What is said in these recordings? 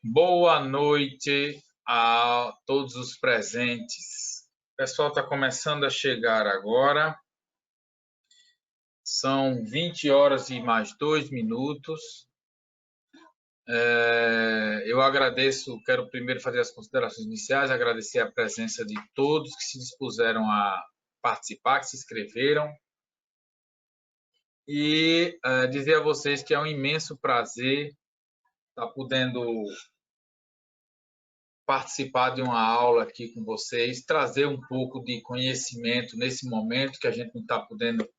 Boa noite a todos os presentes. O pessoal está começando a chegar agora. São 20 horas e mais 2 minutos. Eu agradeço, quero primeiro fazer as considerações iniciais, agradecer a presença de todos que se dispuseram a participar, que se inscreveram. E dizer a vocês que é um imenso prazer estar podendo participar de uma aula aqui com vocês, trazer um pouco de conhecimento nesse momento que a gente não está podendo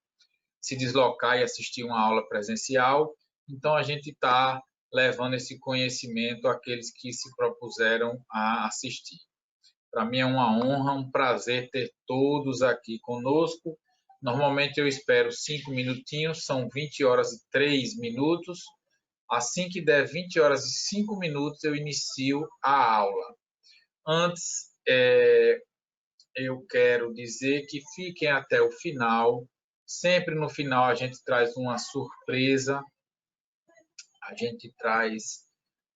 se deslocar e assistir uma aula presencial. Então, a gente está levando esse conhecimento àqueles que se propuseram a assistir. Para mim é uma honra, um prazer ter todos aqui conosco. Normalmente eu espero 5 minutinhos, são 20 horas e 3 minutos. Assim que der 20 horas e 5 minutos, eu inicio a aula. Antes, eu quero dizer que fiquem até o final. Sempre no final a gente traz uma surpresa, a gente traz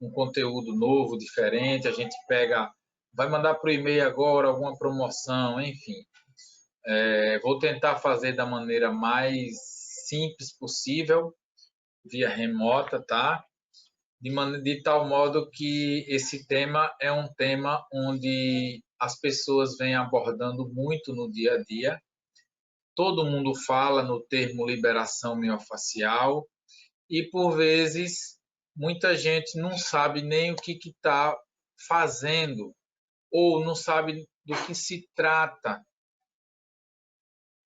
um conteúdo novo, diferente, a gente vai mandar para o e-mail agora alguma promoção, enfim. Vou tentar fazer da maneira mais simples possível, via remota, tá? De tal modo que esse tema é um tema onde as pessoas vêm abordando muito no dia a dia. Todo mundo fala no termo liberação miofascial e, por vezes, muita gente não sabe nem o que está fazendo ou não sabe do que se trata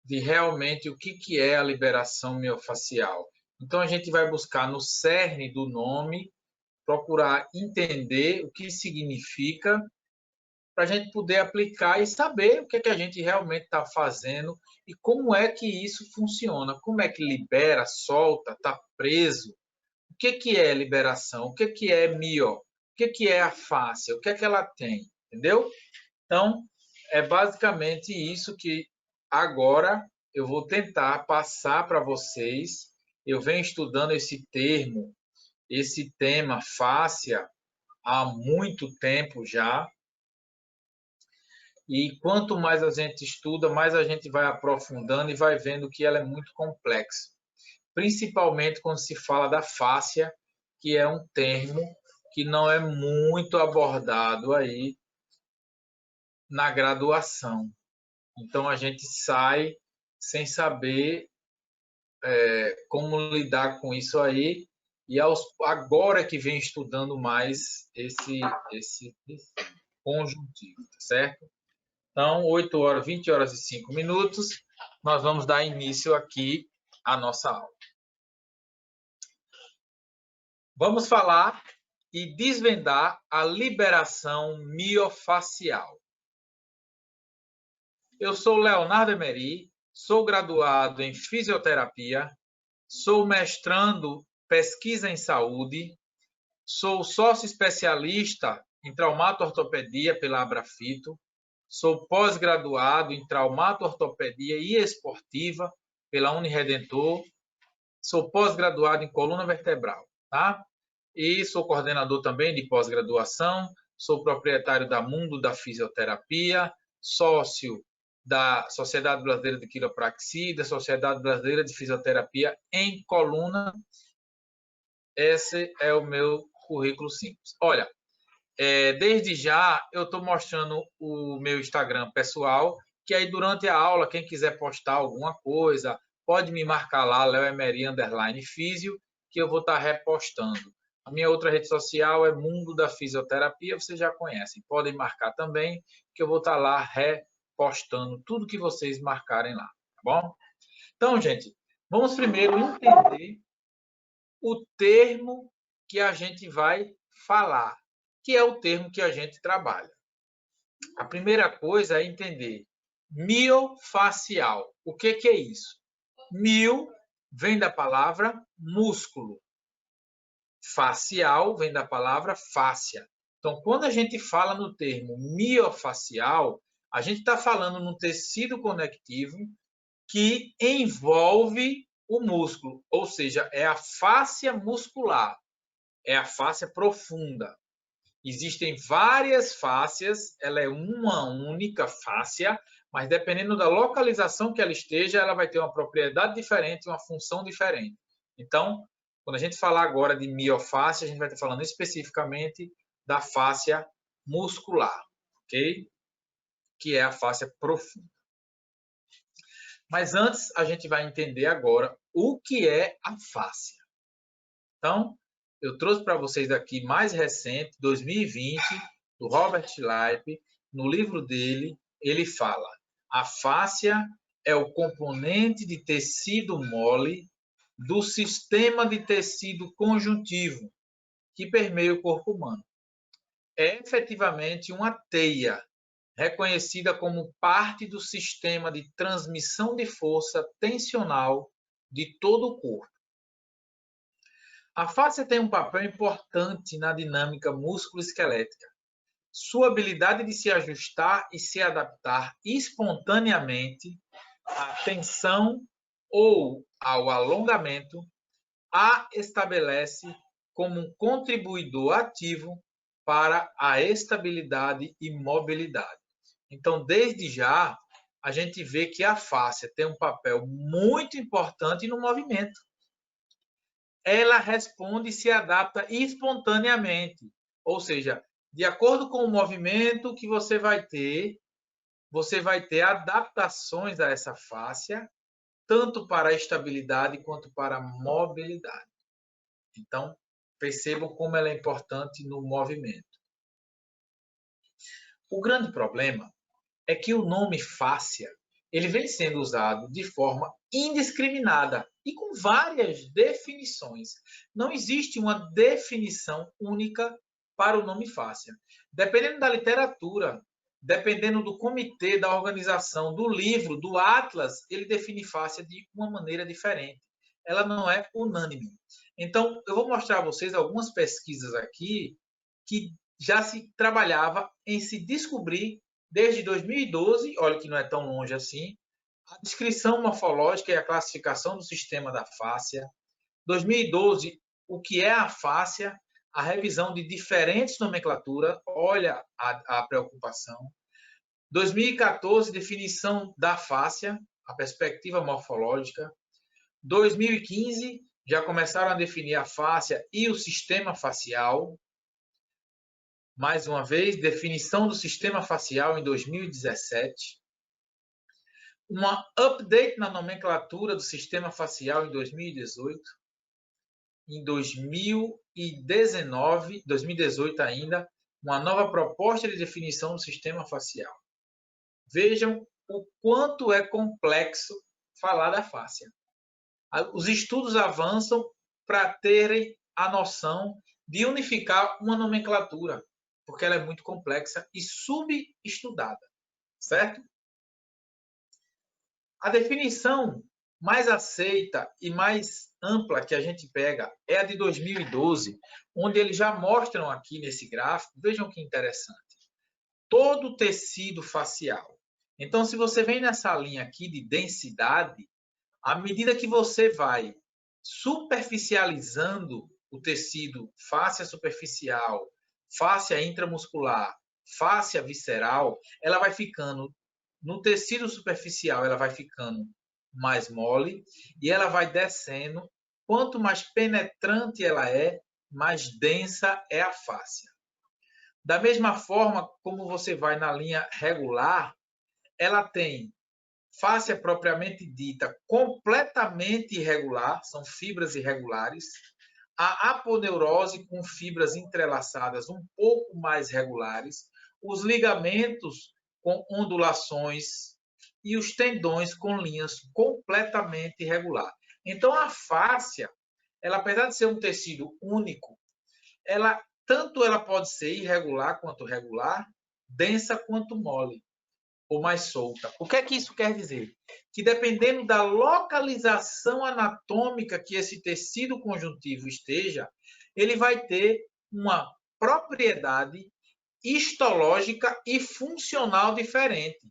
de realmente o que é a liberação miofascial. Então, a gente vai buscar no cerne do nome, procurar entender o que significa para a gente poder aplicar e saber o que é que a gente realmente está fazendo e como é que isso funciona, como é que libera, solta, está preso, o que é liberação, o que é mio, o que é a fáscia, o que é que ela tem, entendeu? Então, é basicamente isso que agora eu vou tentar passar para vocês. Eu venho estudando esse termo, esse tema fáscia há muito tempo já. E quanto mais a gente estuda, mais a gente vai aprofundando e vai vendo que ela é muito complexa. Principalmente quando se fala da fáscia, que é um termo que não é muito abordado aí na graduação. Então a gente sai sem saber como lidar com isso aí e agora que vem estudando mais esse conjuntivo, tá certo? Então, 8 horas, 20 horas e 5 minutos, nós vamos dar início aqui à nossa aula. Vamos falar e desvendar a liberação miofascial. Eu sou Leonardo Emery, sou graduado em fisioterapia, sou mestrando pesquisa em saúde, sou sócio especialista em traumato-ortopedia pela Abrafito, sou pós-graduado em traumato-ortopedia e esportiva pela Uniredentor, sou pós-graduado em coluna vertebral, tá? E sou coordenador também de pós-graduação, sou proprietário da Mundo da Fisioterapia, sócio da Sociedade Brasileira de Quiropraxia, da Sociedade Brasileira de Fisioterapia em coluna. Esse é o meu currículo simples. Olha, desde já eu estou mostrando o meu Instagram pessoal, que aí durante a aula, quem quiser postar alguma coisa, pode me marcar lá, leoemery_físio, que eu vou estar repostando. A minha outra rede social é Mundo da Fisioterapia, vocês já conhecem. Podem marcar também, que eu vou estar lá repostando tudo que vocês marcarem lá, tá bom? Então, gente, vamos primeiro entender o termo que a gente vai falar, que é o termo que a gente trabalha. A primeira coisa é entender miofacial. O que é isso? Mio vem da palavra músculo. Facial vem da palavra fáscia. Então, quando a gente fala no termo miofacial, a gente está falando no tecido conectivo que envolve o músculo, ou seja, é a fáscia muscular, é a fáscia profunda. Existem várias fáscias, ela é uma única fáscia, mas dependendo da localização que ela esteja, ela vai ter uma propriedade diferente, uma função diferente. Então, quando a gente falar agora de miofáscia, a gente vai estar falando especificamente da fáscia muscular, ok? Que é a fáscia profunda. Mas antes, a gente vai entender agora o que é a fáscia. Então, eu trouxe para vocês aqui mais recente, 2020, do Robert Leip. No livro dele, ele fala: a fáscia é o componente de tecido mole do sistema de tecido conjuntivo que permeia o corpo humano. É efetivamente uma teia reconhecida como parte do sistema de transmissão de força tensional de todo o corpo. A fáscia tem um papel importante na dinâmica músculo-esquelética. Sua habilidade de se ajustar e se adaptar espontaneamente à tensão ou ao alongamento a estabelece como um contribuidor ativo para a estabilidade e mobilidade. Então, desde já, a gente vê que a fáscia tem um papel muito importante no movimento. Ela responde e se adapta espontaneamente. Ou seja, de acordo com o movimento que você vai ter adaptações a essa fáscia, tanto para a estabilidade quanto para a mobilidade. Então, percebam como ela é importante no movimento. O grande problema é que o nome fáscia, ele vem sendo usado de forma indiscriminada e com várias definições. Não existe uma definição única para o nome fáscia. Dependendo da literatura, dependendo do comitê, da organização, do livro, do atlas, ele define fáscia de uma maneira diferente. Ela não é unânime. Então, eu vou mostrar a vocês algumas pesquisas aqui que já se trabalhava em se descobrir desde 2012, olha que não é tão longe assim, a descrição morfológica e a classificação do sistema da fáscia. 2012, o que é a fáscia, a revisão de diferentes nomenclaturas, olha a preocupação. 2014, definição da fáscia, a perspectiva morfológica. 2015, já começaram a definir a fáscia e o sistema facial. Mais uma vez, definição do sistema facial em 2017. Uma update na nomenclatura do sistema facial em 2018. Em 2018 ainda, uma nova proposta de definição do sistema facial. Vejam o quanto é complexo falar da fáscia. Os estudos avançam para terem a noção de unificar uma nomenclatura, porque ela é muito complexa e subestudada, certo? A definição mais aceita e mais ampla que a gente pega é a de 2012, onde eles já mostram aqui nesse gráfico, vejam que interessante, todo o tecido facial. Então, se você vem nessa linha aqui de densidade, à medida que você vai superficializando o tecido, fáscia superficial, fáscia intramuscular, fáscia visceral, ela vai ficando, no tecido superficial, ela vai ficando mais mole e ela vai descendo. Quanto mais penetrante ela é, mais densa é a fáscia. Da mesma forma como você vai na linha regular, ela tem fáscia propriamente dita completamente irregular, são fibras irregulares. A aponeurose com fibras entrelaçadas um pouco mais regulares. Os ligamentos com ondulações e os tendões com linhas completamente irregular. Então, a fáscia, ela, apesar de ser um tecido único, tanto ela pode ser irregular quanto regular, densa quanto mole, ou mais solta. O que é que isso quer dizer? Que dependendo da localização anatômica que esse tecido conjuntivo esteja, ele vai ter uma propriedade histológica e funcional diferente.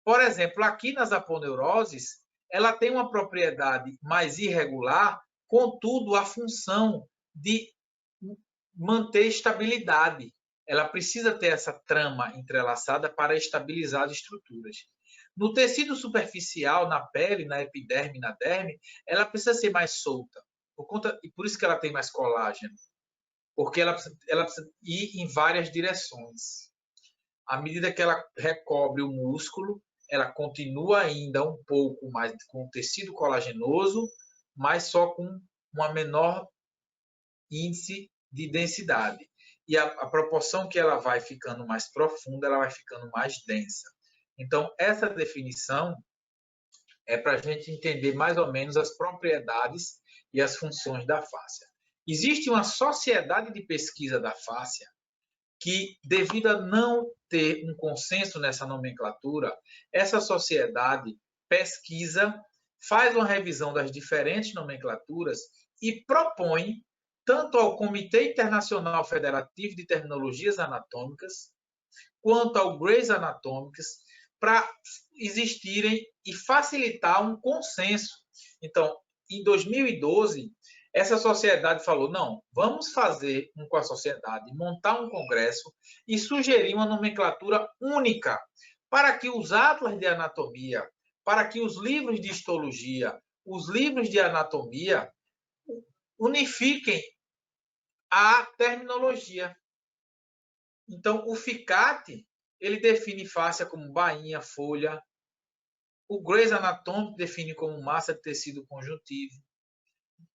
Por exemplo, aqui nas aponeuroses, ela tem uma propriedade mais irregular, contudo, a função de manter estabilidade. ela precisa ter essa trama entrelaçada para estabilizar as estruturas. No tecido superficial, na pele, na epiderme, na derme, ela precisa ser mais solta, e por isso que ela tem mais colágeno, porque ela precisa ir em várias direções. À medida que ela recobre o músculo, ela continua ainda um pouco mais com o tecido colagenoso, mas só com uma menor índice de densidade. E a proporção que ela vai ficando mais profunda, ela vai ficando mais densa. Então, essa definição é para a gente entender mais ou menos as propriedades e as funções da fáscia. Existe uma sociedade de pesquisa da fáscia que, devido a não ter um consenso nessa nomenclatura, essa sociedade pesquisa, faz uma revisão das diferentes nomenclaturas e propõe tanto ao Comitê Internacional Federativo de Terminologias Anatômicas quanto ao Gray's Anatomics para existirem e facilitar um consenso. Então, em 2012, essa sociedade falou, não, vamos fazer com a sociedade, montar um congresso e sugerir uma nomenclatura única para que os atlas de anatomia, para que os livros de histologia, os livros de anatomia unifiquem a terminologia. Então, o FICAT, ele define fáscia como bainha, folha. O Gray's Anatomy define como massa de tecido conjuntivo.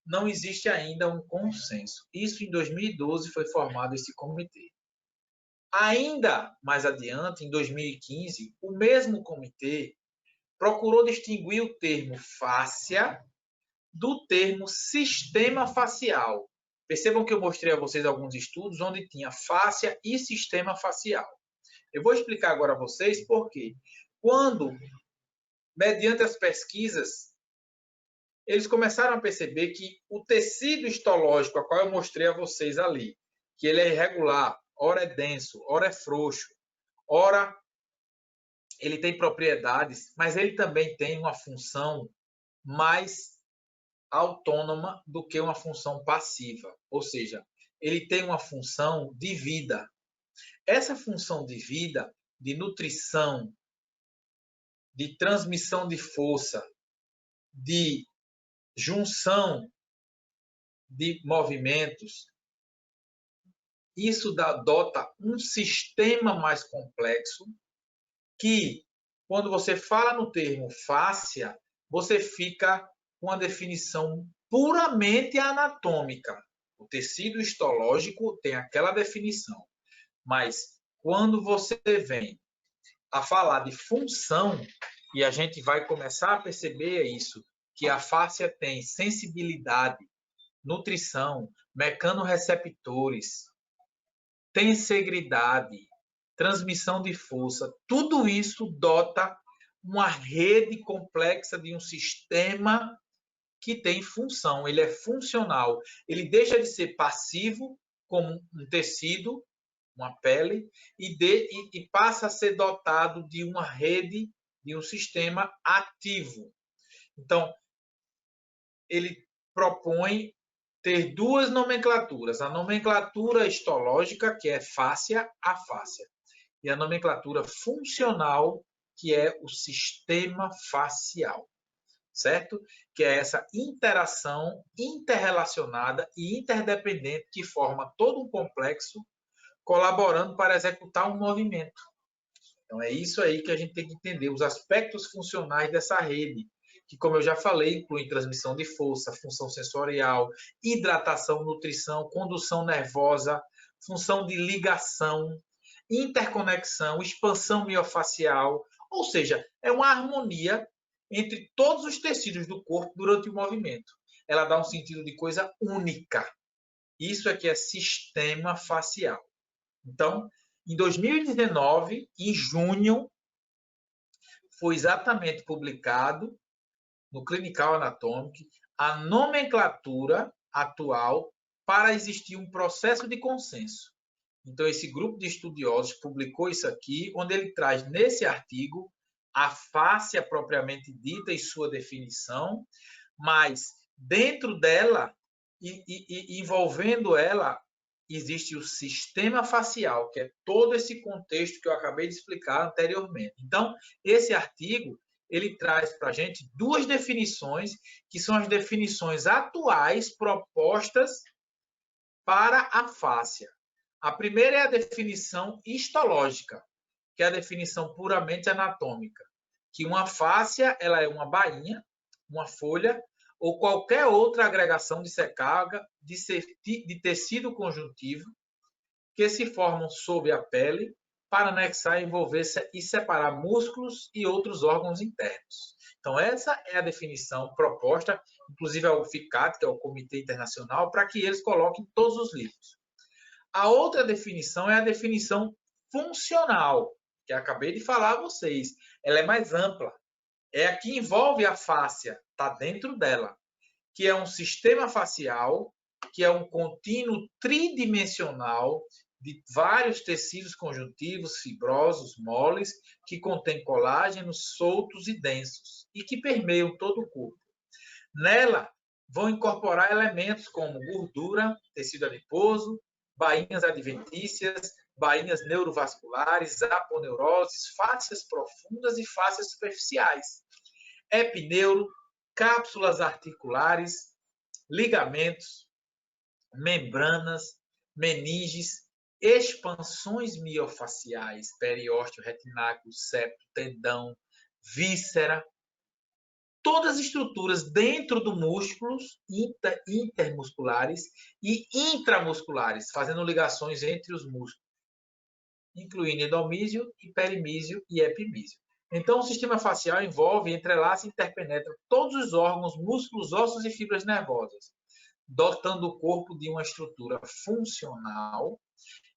Não existe ainda um consenso. Isso em 2012 foi formado esse comitê. Ainda mais adiante, em 2015, o mesmo comitê procurou distinguir o termo fáscia do termo sistema facial. Percebam que eu mostrei a vocês alguns estudos onde tinha fáscia e sistema facial. Eu vou explicar agora a vocês por quê. Quando, mediante as pesquisas, eles começaram a perceber que o tecido histológico, a qual eu mostrei a vocês ali, que ele é irregular, ora é denso, ora é frouxo, ora ele tem propriedades, mas ele também tem uma função mais autônoma do que uma função passiva. Ou seja, ele tem uma função de vida. Essa função de vida, de nutrição, de transmissão de força, de junção de movimentos, isso dota um sistema mais complexo que, quando você fala no termo fáscia, você fica com a definição puramente anatômica. O tecido histológico tem aquela definição, mas quando você vem a falar de função, e a gente vai começar a perceber isso, que a fáscia tem sensibilidade, nutrição, mecanorreceptores, tensegridade, transmissão de força, tudo isso dota uma rede complexa de um sistema que tem função, ele é funcional, ele deixa de ser passivo, como um tecido, uma pele, e passa a ser dotado de uma rede, de um sistema ativo. Então, ele propõe ter duas nomenclaturas, a nomenclatura histológica, que é fáscia a fáscia, e a nomenclatura funcional, que é o sistema facial, certo? Que é essa interação interrelacionada e interdependente que forma todo um complexo colaborando para executar um movimento. Então, é isso aí que a gente tem que entender, os aspectos funcionais dessa rede, que, como eu já falei, inclui transmissão de força, função sensorial, hidratação, nutrição, condução nervosa, função de ligação, interconexão, expansão miofacial, ou seja, é uma harmonia entre todos os tecidos do corpo durante o movimento. Ela dá um sentido de coisa única. Isso é que é sistema facial. Então, em 2019, em junho, foi exatamente publicado no Clinical Anatomic a nomenclatura atual para existir um processo de consenso. Então, esse grupo de estudiosos publicou isso aqui, onde ele traz nesse artigo a fáscia propriamente dita e sua definição, mas dentro dela e envolvendo ela existe o sistema facial, que é todo esse contexto que eu acabei de explicar anteriormente. Então, esse artigo, ele traz para a gente duas definições, que são as definições atuais propostas para a fáscia. A primeira é a definição histológica, que é a definição puramente anatômica, que uma fáscia ela é uma bainha, uma folha ou qualquer outra agregação de secágua de tecido conjuntivo que se formam sob a pele para anexar, envolver e separar músculos e outros órgãos internos. Então, essa é a definição proposta, inclusive ao FICAT, que é o Comitê Internacional, para que eles coloquem em todos os livros. A outra definição é a definição funcional, que eu acabei de falar a vocês. Ela é mais ampla. É a que envolve a fáscia, está dentro dela, que é um sistema facial, que é um contínuo tridimensional de vários tecidos conjuntivos, fibrosos, moles, que contém colágenos soltos e densos e que permeiam todo o corpo. Nela vão incorporar elementos como gordura, tecido adiposo, bainhas adventícias, bainhas neurovasculares, aponeuroses, fáscias profundas e fáscias superficiais, epineuro, cápsulas articulares, ligamentos, membranas, meninges, expansões miofaciais, periósteo, retináculo, septo, tendão, víscera, todas as estruturas dentro do músculos intermusculares e intramusculares, fazendo ligações entre os músculos, incluindo endomísio, hiperimísio e epimísio. Então, o sistema facial envolve, entrelaça e interpenetra todos os órgãos, músculos, ossos e fibras nervosas, dotando o corpo de uma estrutura funcional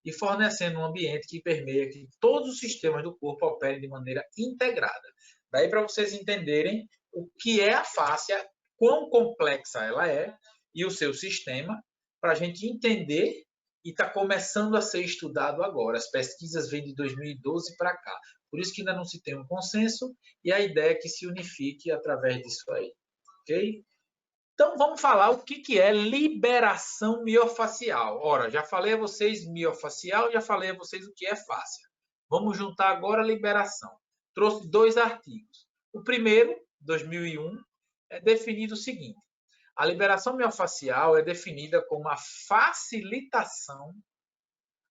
e fornecendo um ambiente que permeia que todos os sistemas do corpo operem de maneira integrada. Daí para vocês entenderem o que é a fáscia, quão complexa ela é e o seu sistema, para a gente entender e está começando a ser estudado agora. As pesquisas vêm de 2012 para cá. Por isso que ainda não se tem um consenso e a ideia é que se unifique através disso aí. Ok? Então, vamos falar o que é liberação miofacial. Ora, já falei a vocês miofacial, já falei a vocês o que é fáscia. Vamos juntar agora a liberação. Trouxe dois artigos. O primeiro, 2001, é definido o seguinte. A liberação miofacial é definida como a facilitação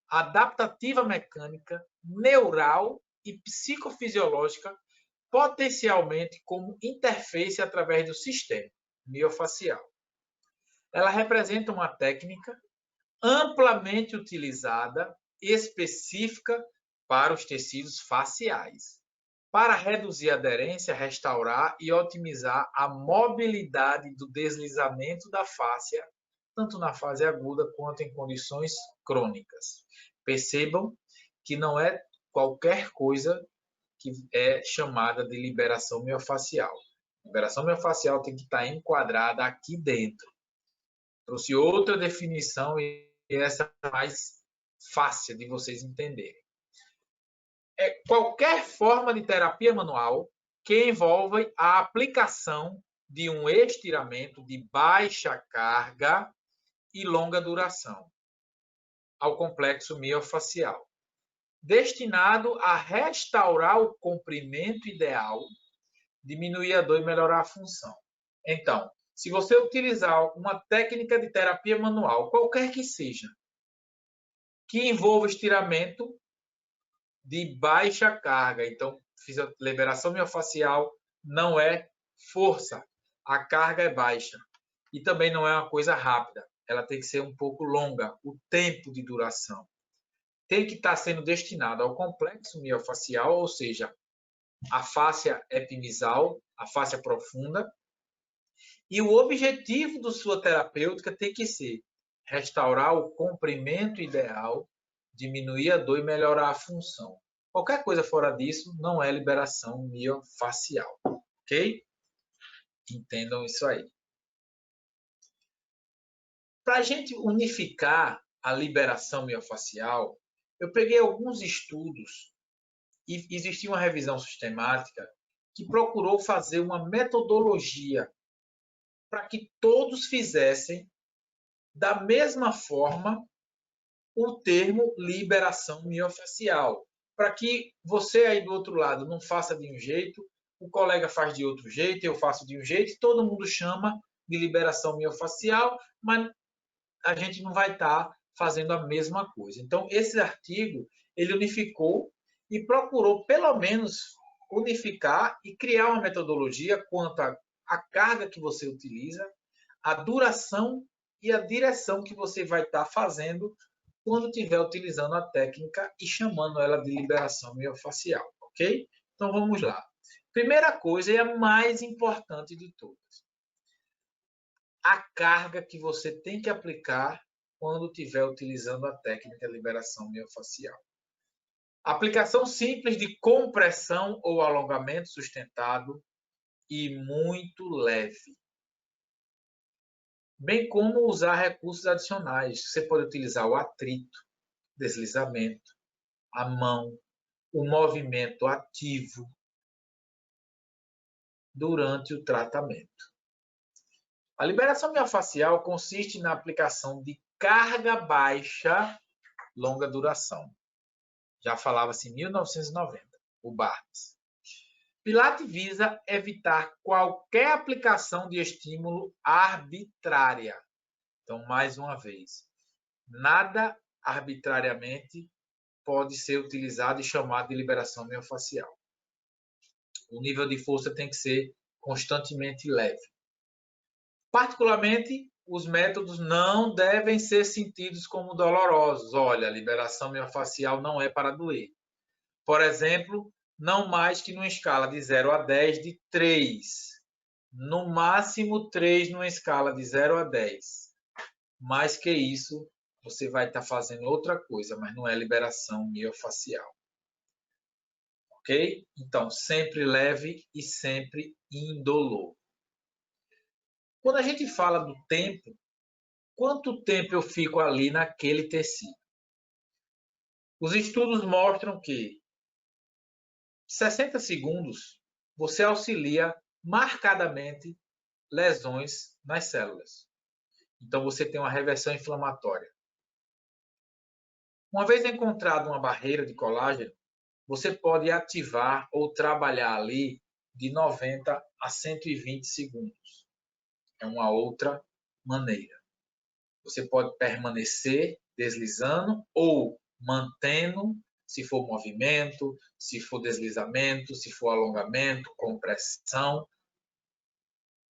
adaptativa mecânica, neural e psicofisiológica, potencialmente como interface através do sistema miofacial. Ela representa uma técnica amplamente utilizada, específica para os tecidos faciais, para reduzir a aderência, restaurar e otimizar a mobilidade do deslizamento da fáscia, tanto na fase aguda quanto em condições crônicas. Percebam que não é qualquer coisa que é chamada de liberação miofacial. Liberação miofacial tem que estar enquadrada aqui dentro. Trouxe outra definição e essa é mais fácil de vocês entenderem. É qualquer forma de terapia manual que envolve a aplicação de um estiramento de baixa carga e longa duração ao complexo miofacial, destinado a restaurar o comprimento ideal, diminuir a dor e melhorar a função. Então, se você utilizar uma técnica de terapia manual, qualquer que seja, que envolva estiramento de baixa carga, então, liberação miofacial não é força, a carga é baixa. E também não é uma coisa rápida, ela tem que ser um pouco longa, o tempo de duração. Tem que estar sendo destinado ao complexo miofacial, ou seja, a fáscia epimisal, a fáscia profunda, e o objetivo da sua terapêutica tem que ser restaurar o comprimento ideal, diminuir a dor e melhorar a função. Qualquer coisa fora disso não é liberação miofacial, ok? Entendam isso aí. Para a gente unificar a liberação miofacial, eu peguei alguns estudos e existia uma revisão sistemática que procurou fazer uma metodologia para que todos fizessem da mesma forma o termo liberação miofascial, para que você aí do outro lado não faça de um jeito, o colega faz de outro jeito, eu faço de um jeito, todo mundo chama de liberação miofascial, mas a gente não vai estar fazendo a mesma coisa. Então, esse artigo, ele unificou e procurou, pelo menos, unificar e criar uma metodologia quanto à carga que você utiliza, a duração e a direção que você vai estar fazendo quando estiver utilizando a técnica e chamando ela de liberação miofascial, ok? Então, vamos lá. Primeira coisa e a mais importante de todas. A carga que você tem que aplicar quando estiver utilizando a técnica de liberação miofascial. Aplicação simples de compressão ou alongamento sustentado e muito leve. Bem como usar recursos adicionais. Você pode utilizar o atrito, deslizamento, a mão, o movimento ativo durante o tratamento. A liberação miofascial consiste na aplicação de carga baixa, longa duração. Já falava-se em 1990, o Barnes. Pilates visa evitar qualquer aplicação de estímulo arbitrária. Então, mais uma vez, nada arbitrariamente pode ser utilizado e chamado de liberação miofascial. O nível de força tem que ser constantemente leve. Particularmente, os métodos não devem ser sentidos como dolorosos. Olha, a liberação miofascial não é para doer. Por exemplo, não mais que numa escala de 0 a 10 de 3. No máximo 3 numa escala de 0 a 10. Mais que isso, você vai estar fazendo outra coisa, mas não é liberação miofascial. Ok? Então, sempre leve e sempre indolor. Quando a gente fala do tempo, quanto tempo eu fico ali naquele tecido? Os estudos mostram que 60 segundos você auxilia marcadamente lesões nas células. Então, você tem uma reversão inflamatória. Uma vez encontrada uma barreira de colágeno, você pode ativar ou trabalhar ali de 90 a 120 segundos. É uma outra maneira. Você pode permanecer deslizando ou mantendo, se for movimento, se for deslizamento, se for alongamento, compressão,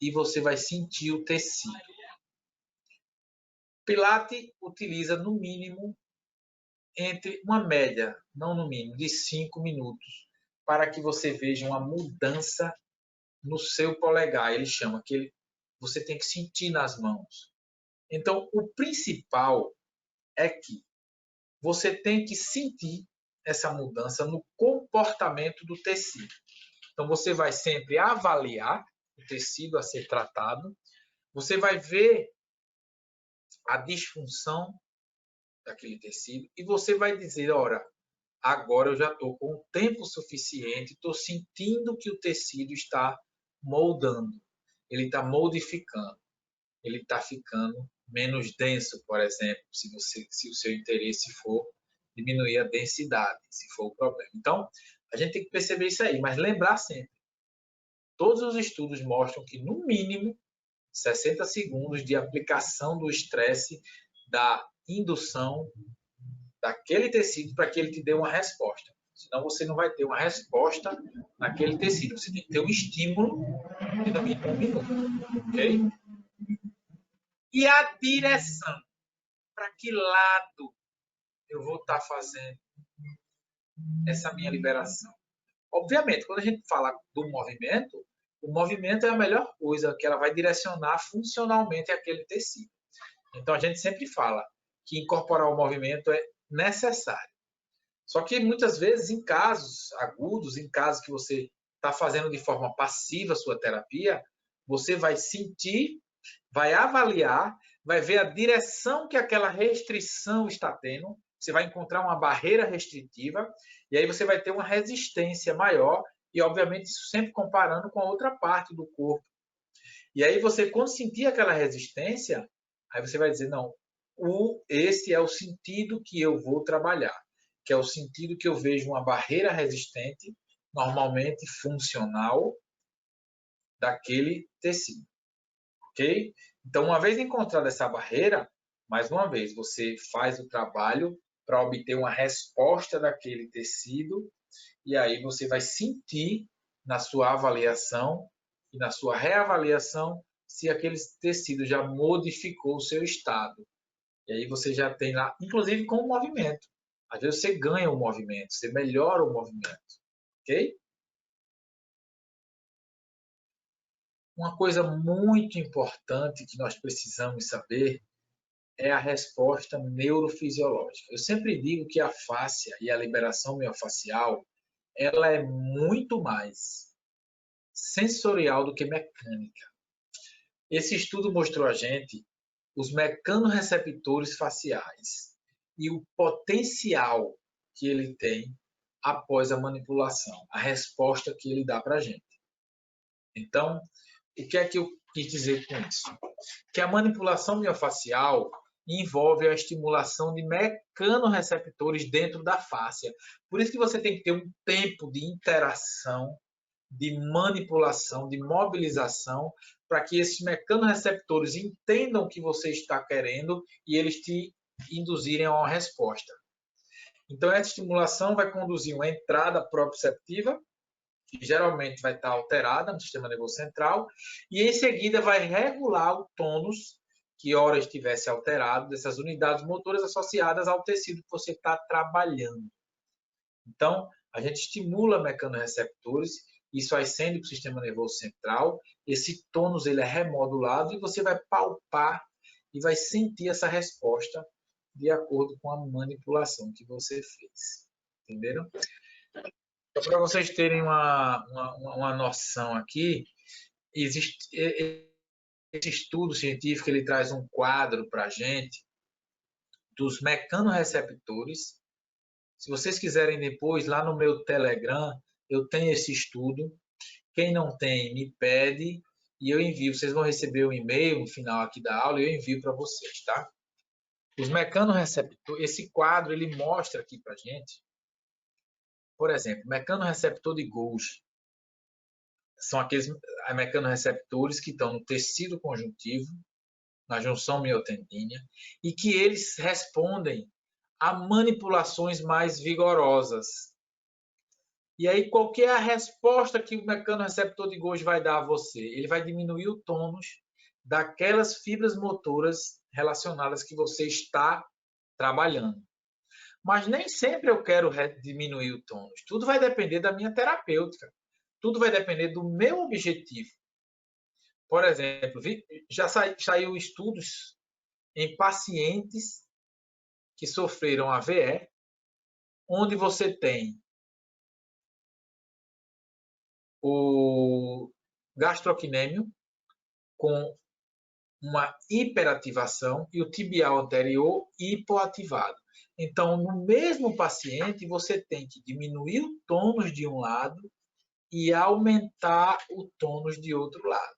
e você vai sentir o tecido. Pilates utiliza no mínimo entre uma média, não no mínimo, de 5 minutos, para que você veja uma mudança no seu polegar. Ele chama que você tem que sentir nas mãos. Então, o principal é que você tem que sentir essa mudança no comportamento do tecido. Então, você vai sempre avaliar o tecido a ser tratado, você vai ver a disfunção daquele tecido e você vai dizer, ora, agora eu já estou com o tempo suficiente, estou sentindo que o tecido está moldando, ele está modificando, ele está ficando menos denso, por exemplo, se o seu interesse for diminuir a densidade, se for o problema. Então, a gente tem que perceber isso aí, mas lembrar sempre, todos os estudos mostram que, no mínimo, 60 segundos de aplicação do estresse, da indução daquele tecido para que ele te dê uma resposta. Senão você não vai ter uma resposta naquele tecido. Você tem que ter um estímulo de no mínimo 1 minuto. Ok? E a direção. Para que lado eu vou estar fazendo essa minha liberação? Obviamente, quando a gente fala do movimento, o movimento é a melhor coisa, que ela vai direcionar funcionalmente aquele tecido. Então, a gente sempre fala que incorporar o movimento é necessário. Só que, muitas vezes, em casos agudos, em casos que você está fazendo de forma passiva a sua terapia, você vai sentir, vai avaliar, vai ver a direção que aquela restrição está tendo, você vai encontrar uma barreira restritiva, e aí você vai ter uma resistência maior, e, obviamente, isso sempre comparando com a outra parte do corpo. E aí você, quando sentir aquela resistência, aí você vai dizer, não, esse é o sentido que eu vou trabalhar, que é o sentido que eu vejo uma barreira resistente, normalmente funcional, daquele tecido, ok? Então, uma vez encontrada essa barreira, mais uma vez, você faz o trabalho para obter uma resposta daquele tecido e aí você vai sentir na sua avaliação e na sua reavaliação se aquele tecido já modificou o seu estado. E aí você já tem lá, inclusive com o movimento. Às vezes você ganha o movimento, você melhora o movimento, ok? Uma coisa muito importante que nós precisamos saber é a resposta neurofisiológica. Eu sempre digo que a fáscia e a liberação miofascial, ela é muito mais sensorial do que mecânica. Esse estudo mostrou a gente os mecanorreceptores faciais e o potencial que ele tem após a manipulação, a resposta que ele dá para a gente. Então, o que é que eu quis dizer com isso? Que a manipulação miofacial envolve a estimulação de mecanorreceptores dentro da fáscia. Por isso que você tem que ter um tempo de interação, de manipulação, de mobilização, para que esses mecanorreceptores entendam o que você está querendo e eles te induzirem a uma resposta. Então, essa estimulação vai conduzir uma entrada proprioceptiva, que geralmente vai estar alterada no sistema nervoso central, e em seguida vai regular o tônus, que ora estivesse alterado, dessas unidades motoras associadas ao tecido que você está trabalhando. Então, a gente estimula mecanorreceptores, isso ascende para o sistema nervoso central, esse tônus ele é remodulado e você vai palpar e vai sentir essa resposta de acordo com a manipulação que você fez. Entenderam? Então, para vocês terem uma noção aqui, existe esse estudo científico, ele traz um quadro para a gente dos mecanorreceptores. Se vocês quiserem depois, lá no meu Telegram, eu tenho esse estudo. Quem não tem, me pede e eu envio. Vocês vão receber um e-mail no final aqui da aula e eu envio para vocês, tá? Os mecanorreceptores, esse quadro, ele mostra aqui para a gente, por exemplo, mecanorreceptor de Golgi. São aqueles mecanorreceptores que estão no tecido conjuntivo, na junção miotendínea, e que eles respondem a manipulações mais vigorosas. E aí, qual que é a resposta que o mecanorreceptor de Golgi vai dar a você? Ele vai diminuir o tônus daquelas fibras motoras relacionadas que você está trabalhando. Mas nem sempre eu quero diminuir o tônus. Tudo vai depender da minha terapêutica. Tudo vai depender do meu objetivo. Por exemplo, já saiu estudos em pacientes que sofreram AVE, onde você tem o gastrocnêmio com uma hiperativação e o tibial anterior hipoativado. Então, no mesmo paciente, você tem que diminuir o tônus de um lado e aumentar o tônus de outro lado.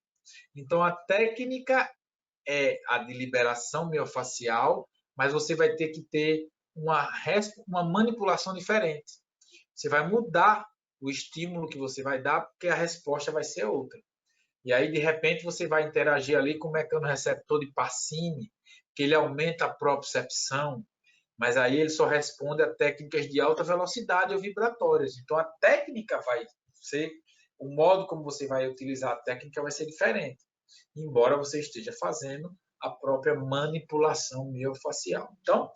Então, a técnica é a de liberação miofascial, mas você vai ter que ter uma manipulação diferente. Você vai mudar o estímulo que você vai dar, porque a resposta vai ser outra. E aí, de repente, você vai interagir ali com o mecanorreceptor de Pacini, que ele aumenta a propriocepção, mas aí ele só responde a técnicas de alta velocidade ou vibratórias. Então, a técnica vai ser, o modo como você vai utilizar a técnica vai ser diferente, embora você esteja fazendo a própria manipulação miofacial. Então,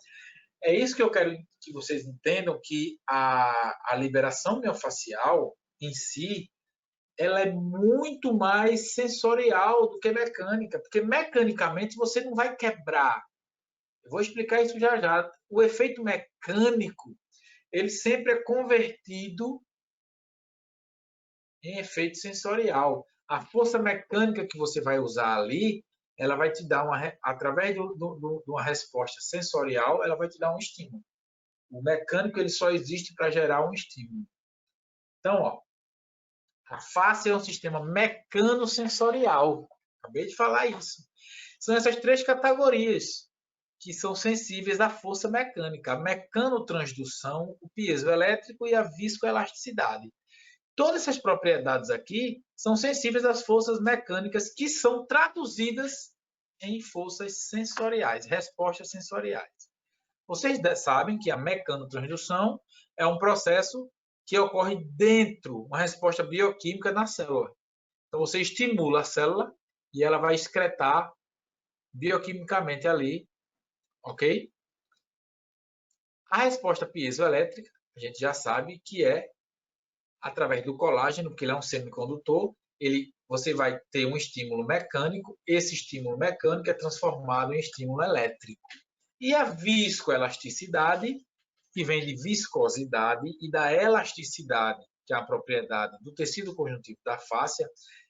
é isso que eu quero que vocês entendam, que a liberação miofacial em si, ela é muito mais sensorial do que mecânica, porque mecanicamente você não vai quebrar. Eu vou explicar isso já já. O efeito mecânico, ele sempre é convertido em efeito sensorial. A força mecânica que você vai usar ali, ela vai te dar através de uma resposta sensorial, ela vai te dar um estímulo. O mecânico ele só existe para gerar um estímulo. Então, ó, a face é um sistema mecanosensorial. Acabei de falar isso. São essas três categorias. que são sensíveis à força mecânica, a mecanotransdução, o piezoelétrico e a viscoelasticidade. Todas essas propriedades aqui são sensíveis às forças mecânicas que são traduzidas em forças sensoriais, respostas sensoriais. Vocês sabem que a mecanotransdução é um processo que ocorre dentro, uma resposta bioquímica na célula. Então, você estimula a célula e ela vai excretar bioquimicamente ali, ok? A resposta piezoelétrica, a gente já sabe que é através do colágeno, porque ele é um semicondutor, você vai ter um estímulo mecânico, esse estímulo mecânico é transformado em estímulo elétrico. E a viscoelasticidade, que vem de viscosidade, e da elasticidade, que é a propriedade do tecido conjuntivo da fáscia,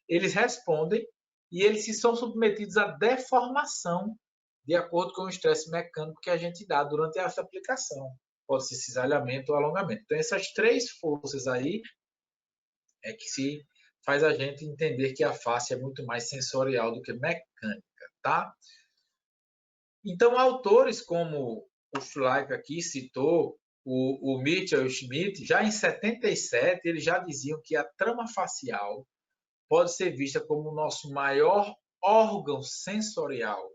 eles respondem e eles são submetidos à deformação de acordo com o estresse mecânico que a gente dá durante essa aplicação. Pode ser cisalhamento ou alongamento. Então, essas três forças aí é que se faz a gente entender que a face é muito mais sensorial do que mecânica, tá? Então, autores como o Schleich aqui citou, o Mitchell e o Schmidt, já em 77, eles já diziam que a trama facial pode ser vista como o nosso maior órgão sensorial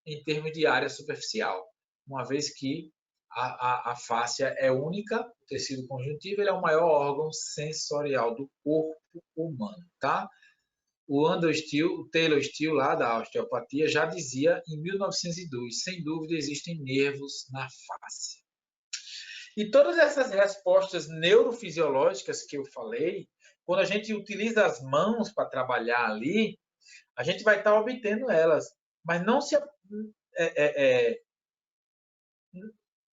em termos de área superficial, uma vez que a fáscia é única, o tecido conjuntivo ele é o maior órgão sensorial do corpo humano, tá? O Taylor Steele, lá da osteopatia, já dizia em 1902, sem dúvida existem nervos na face. E todas essas respostas neurofisiológicas que eu falei, quando a gente utiliza as mãos para trabalhar ali, a gente vai estar obtendo elas. Mas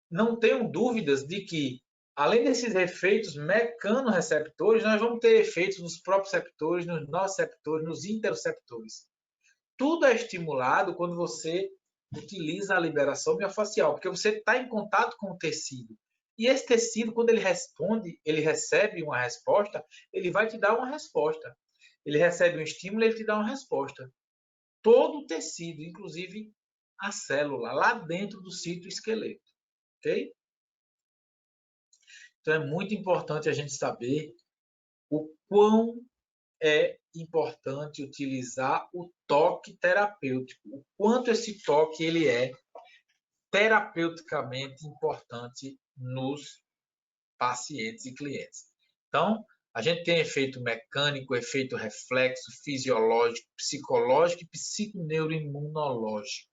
não tenham dúvidas de que, além desses efeitos mecanoreceptores, nós vamos ter efeitos nos proprioceptores, nos nociceptores, nos interoceptores. Tudo é estimulado quando você utiliza a liberação miofascial, porque você está em contato com o tecido. E esse tecido, quando ele responde, ele recebe uma resposta, ele vai te dar uma resposta. Ele recebe um estímulo, ele te dá uma resposta. Todo o tecido, inclusive a célula, lá dentro do citoesqueleto. Ok? Então, é muito importante a gente saber o quão é importante utilizar o toque terapêutico, o quanto esse toque ele é terapeuticamente importante nos pacientes e clientes. Então, a gente tem efeito mecânico, efeito reflexo, fisiológico, psicológico e psiconeuroimunológico.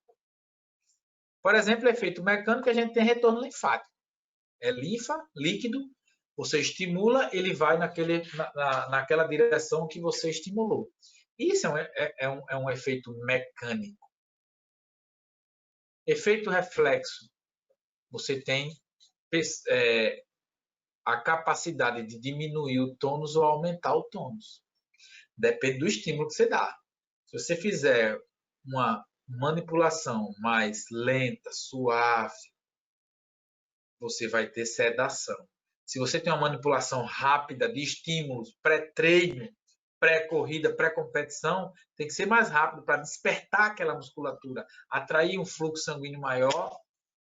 Por exemplo, efeito mecânico, a gente tem retorno linfático. É linfa, líquido, você estimula, ele vai naquela direção que você estimulou. Isso é um efeito mecânico. Efeito reflexo, você tem a capacidade de diminuir o tônus ou aumentar o tônus. Depende do estímulo que você dá. Se você fizer uma manipulação mais lenta, suave, você vai ter sedação. Se você tem uma manipulação rápida de estímulos, pré-treino, pré-corrida, pré-competição, tem que ser mais rápido para despertar aquela musculatura, atrair um fluxo sanguíneo maior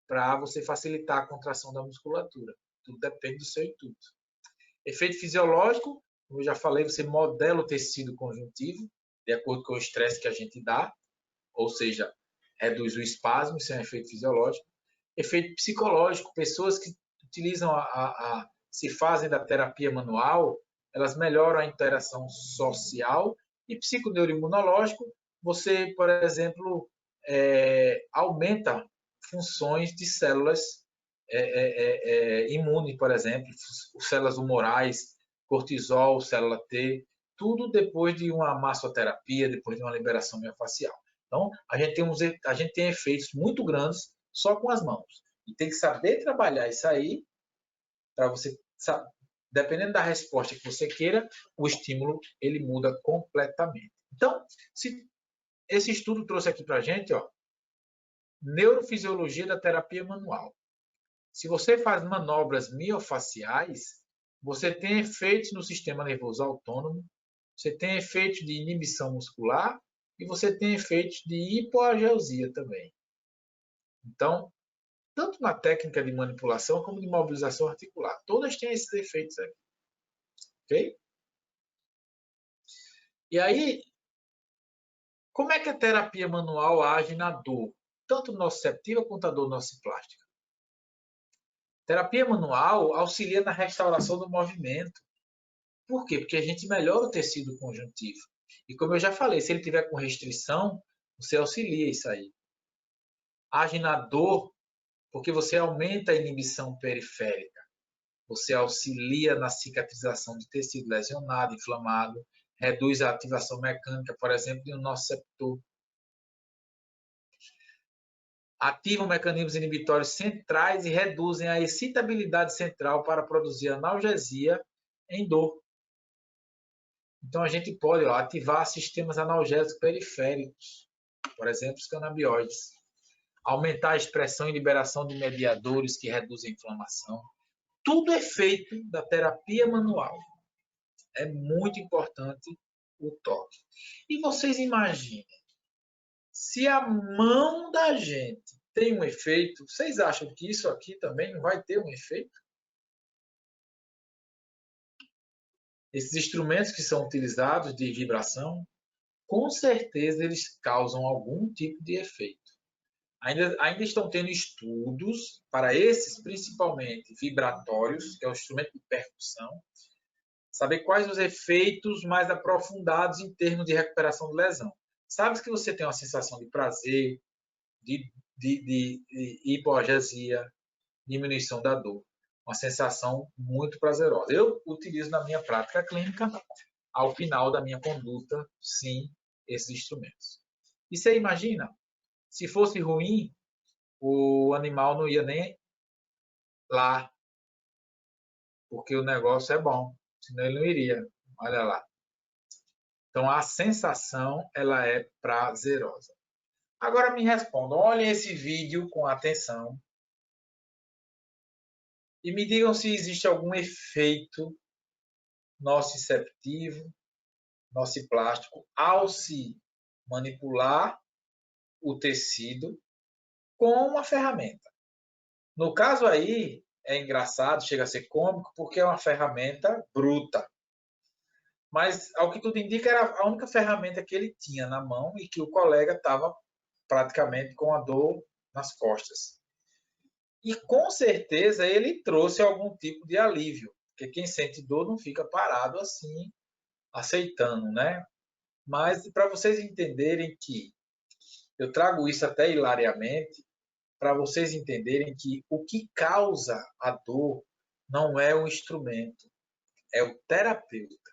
para você facilitar a contração da musculatura. Tudo depende do seu intuito. Efeito fisiológico, como eu já falei, você modela o tecido conjuntivo de acordo com o estresse que a gente dá, ou seja, reduz o espasmo, isso é um efeito fisiológico. Efeito psicológico, pessoas que utilizam se fazem da terapia manual, elas melhoram a interação social. E psiconeuroimunológico, você, por exemplo, aumenta funções de células imunes, por exemplo, células humorais, cortisol, célula T, tudo depois de uma massoterapia, depois de uma liberação miofascial. Então, a gente tem efeitos muito grandes só com as mãos. E tem que saber trabalhar isso aí para você, dependendo da resposta que você queira, o estímulo ele muda completamente. Então, esse estudo trouxe aqui para a gente, ó, neurofisiologia da terapia manual. Se você faz manobras miofaciais, você tem efeitos no sistema nervoso autônomo, você tem efeitos de inibição muscular e você tem efeitos de hipoageusia também. Então, tanto na técnica de manipulação como de mobilização articular, todas têm esses efeitos aqui. Ok? E aí, como é que a terapia manual age na dor, tanto nociceptiva quanto a dor nociplástica? Terapia manual auxilia na restauração do movimento. Por quê? Porque a gente melhora o tecido conjuntivo. E como eu já falei, se ele tiver com restrição, você auxilia isso aí. Age na dor porque você aumenta a inibição periférica. Você auxilia na cicatrização de tecido lesionado, inflamado, reduz a ativação mecânica, por exemplo, de um nociceptor. Ativam mecanismos inibitórios centrais e reduzem a excitabilidade central para produzir analgesia em dor. Então, a gente pode ativar sistemas analgésicos periféricos, por exemplo, os canabinoides. Aumentar a expressão e liberação de mediadores que reduzem a inflamação. Tudo é feito da terapia manual. É muito importante o toque. E vocês imaginem, se a mão da gente tem um efeito, vocês acham que isso aqui também não vai ter um efeito? Esses instrumentos que são utilizados de vibração, com certeza eles causam algum tipo de efeito. Ainda estão tendo estudos para esses, principalmente vibratórios, que é o instrumento de percussão, saber quais os efeitos mais aprofundados em termos de recuperação de lesão. Sabe que você tem uma sensação de prazer, de hipoagesia, diminuição da dor. Uma sensação muito prazerosa. Eu utilizo na minha prática clínica, ao final da minha conduta, sim, esses instrumentos. E você imagina, se fosse ruim, o animal não ia nem lá, porque o negócio é bom, senão ele não iria. Olha lá. Então, a sensação, ela é prazerosa. Agora me respondam, olhem esse vídeo com atenção e me digam se existe algum efeito nociceptivo, nociplástico, ao se manipular o tecido com uma ferramenta. No caso aí, é engraçado, chega a ser cômico, porque é uma ferramenta bruta. Mas, ao que tudo indica, era a única ferramenta que ele tinha na mão e que o colega estava praticamente com a dor nas costas. E, com certeza, ele trouxe algum tipo de alívio, porque quem sente dor não fica parado assim, aceitando, né? Mas, para vocês entenderem que eu trago isso até hilariamente, para vocês entenderem que o que causa a dor não é o instrumento, é o terapeuta.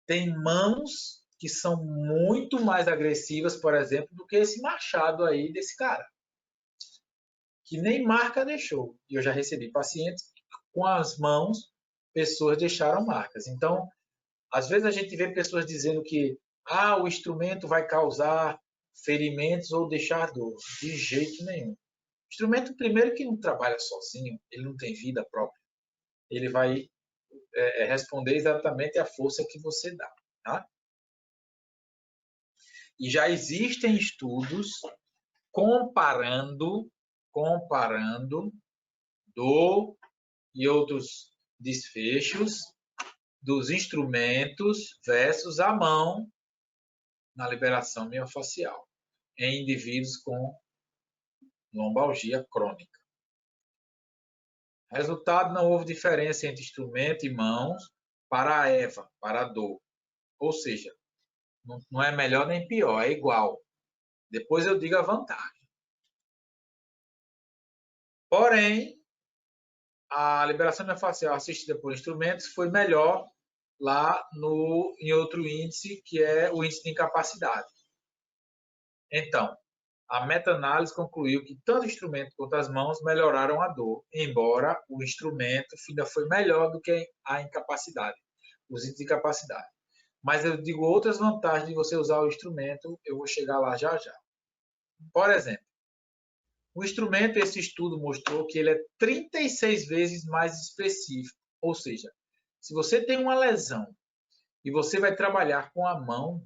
Tem mãos que são muito mais agressivas, por exemplo, do que esse machado aí desse cara, que nem marca deixou. E eu já recebi pacientes com as mãos, pessoas deixaram marcas. Então, às vezes a gente vê pessoas dizendo que o instrumento vai causar ferimentos ou deixar dor. De jeito nenhum. O instrumento, primeiro, que não trabalha sozinho, ele não tem vida própria. Ele vai responder exatamente à força que você dá. Tá? E já existem estudos comparando dor e outros desfechos dos instrumentos versus a mão na liberação miofascial em indivíduos com lombalgia crônica. Resultado, não houve diferença entre instrumento e mãos para a EVA, para a dor. Ou seja, não é melhor nem pior, é igual. Depois eu digo a vantagem. Porém, a liberação miofascial assistida por instrumentos foi melhor lá em outro índice, que é o índice de incapacidade. Então, a meta-análise concluiu que tanto o instrumento quanto as mãos melhoraram a dor, embora o instrumento ainda foi melhor do que a incapacidade, os índices de incapacidade. Mas eu digo outras vantagens de você usar o instrumento, eu vou chegar lá já já. Por exemplo, o instrumento, esse estudo mostrou que ele é 36 vezes mais específico. Ou seja, se você tem uma lesão e você vai trabalhar com a mão,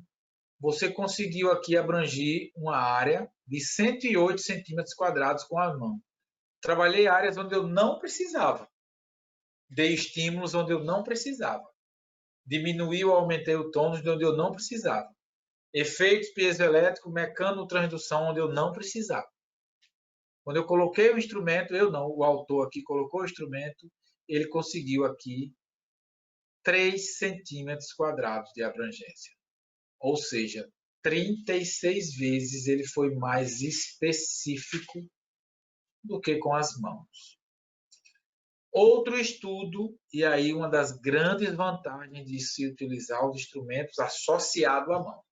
você conseguiu aqui abranger uma área de 108 centímetros quadrados com as mãos. Trabalhei áreas onde eu não precisava. Dei estímulos onde eu não precisava. Diminuí ou aumentei o tônus de onde eu não precisava. Efeitos piezoelétricos, mecanotransdução onde eu não precisava. Quando eu coloquei o instrumento, eu não, o autor aqui colocou o instrumento, ele conseguiu aqui 3 centímetros quadrados de abrangência. Ou seja, 36 vezes ele foi mais específico do que com as mãos. Outro estudo, e aí uma das grandes vantagens de se utilizar os instrumentos associados à mão.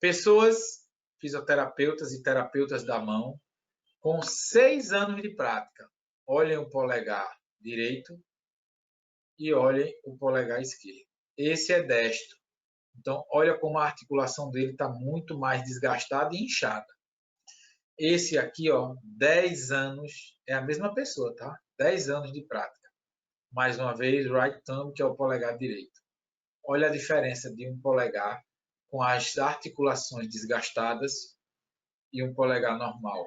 Pessoas, fisioterapeutas e terapeutas da mão, com 6 anos de prática, olhem o polegar direito e olhem o polegar esquerdo. Esse é destro. Então, olha como a articulação dele está muito mais desgastada e inchada. Esse aqui, ó, 10 anos, é a mesma pessoa, tá? 10 anos de prática. Mais uma vez, right thumb, que é o polegar direito. Olha a diferença de um polegar com as articulações desgastadas e um polegar normal.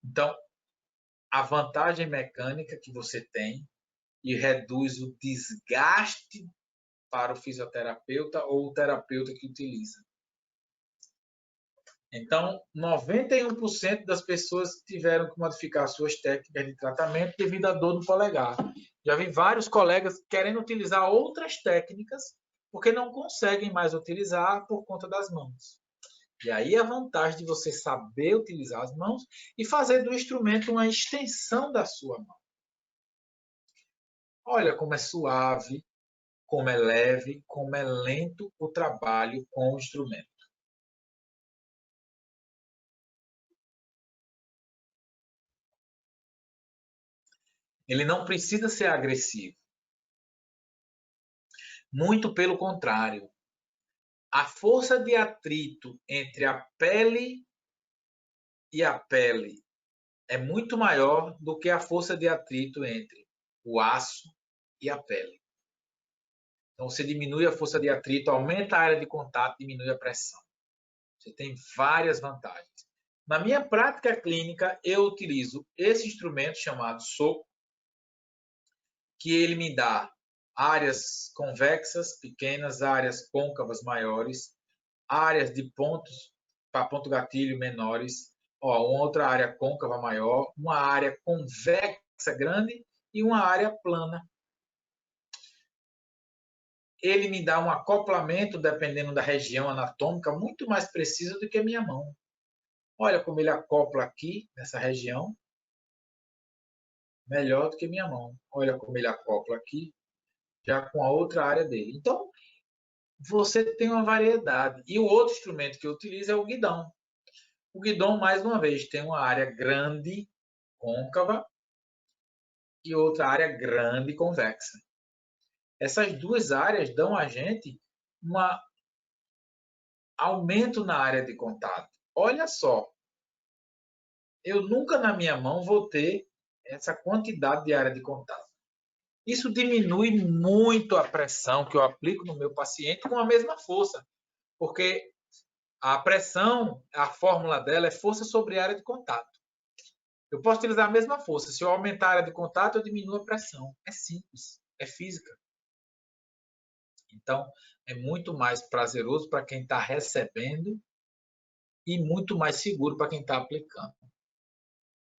Então, a vantagem mecânica que você tem e reduz o desgaste para o fisioterapeuta ou o terapeuta que utiliza. Então, 91% das pessoas tiveram que modificar suas técnicas de tratamento devido à dor no polegar. Já vi vários colegas querendo utilizar outras técnicas porque não conseguem mais utilizar por conta das mãos. E aí a vantagem de você saber utilizar as mãos e fazer do instrumento uma extensão da sua mão. Olha como é suave, como é leve, como é lento o trabalho com o instrumento. Ele não precisa ser agressivo. Muito pelo contrário. A força de atrito entre a pele e a pele é muito maior do que a força de atrito entre o aço e a pele. Então, você diminui a força de atrito, aumenta a área de contato, diminui a pressão. Você tem várias vantagens. Na minha prática clínica, eu utilizo esse instrumento chamado soco, que ele me dá áreas convexas pequenas, áreas côncavas maiores, áreas de pontos para ponto gatilho menores, uma outra área côncava maior, uma área convexa grande e uma área plana. Ele me dá um acoplamento, dependendo da região anatômica, muito mais preciso do que a minha mão. Olha como ele acopla aqui, nessa região, melhor do que minha mão. Olha como ele acopla aqui, já com a outra área dele. Então, você tem uma variedade. E o outro instrumento que eu utilizo é o guidão. O guidão, mais uma vez, tem uma área grande, côncava, e outra área grande, convexa. Essas duas áreas dão a gente um aumento na área de contato. Olha só, eu nunca na minha mão vou ter essa quantidade de área de contato. Isso diminui muito a pressão que eu aplico no meu paciente com a mesma força, porque a pressão, a fórmula dela é força sobre área de contato. Eu posso utilizar a mesma força. Se eu aumentar a área de contato, eu diminuo a pressão. É simples, é física. Então, é muito mais prazeroso para quem está recebendo e muito mais seguro para quem está aplicando.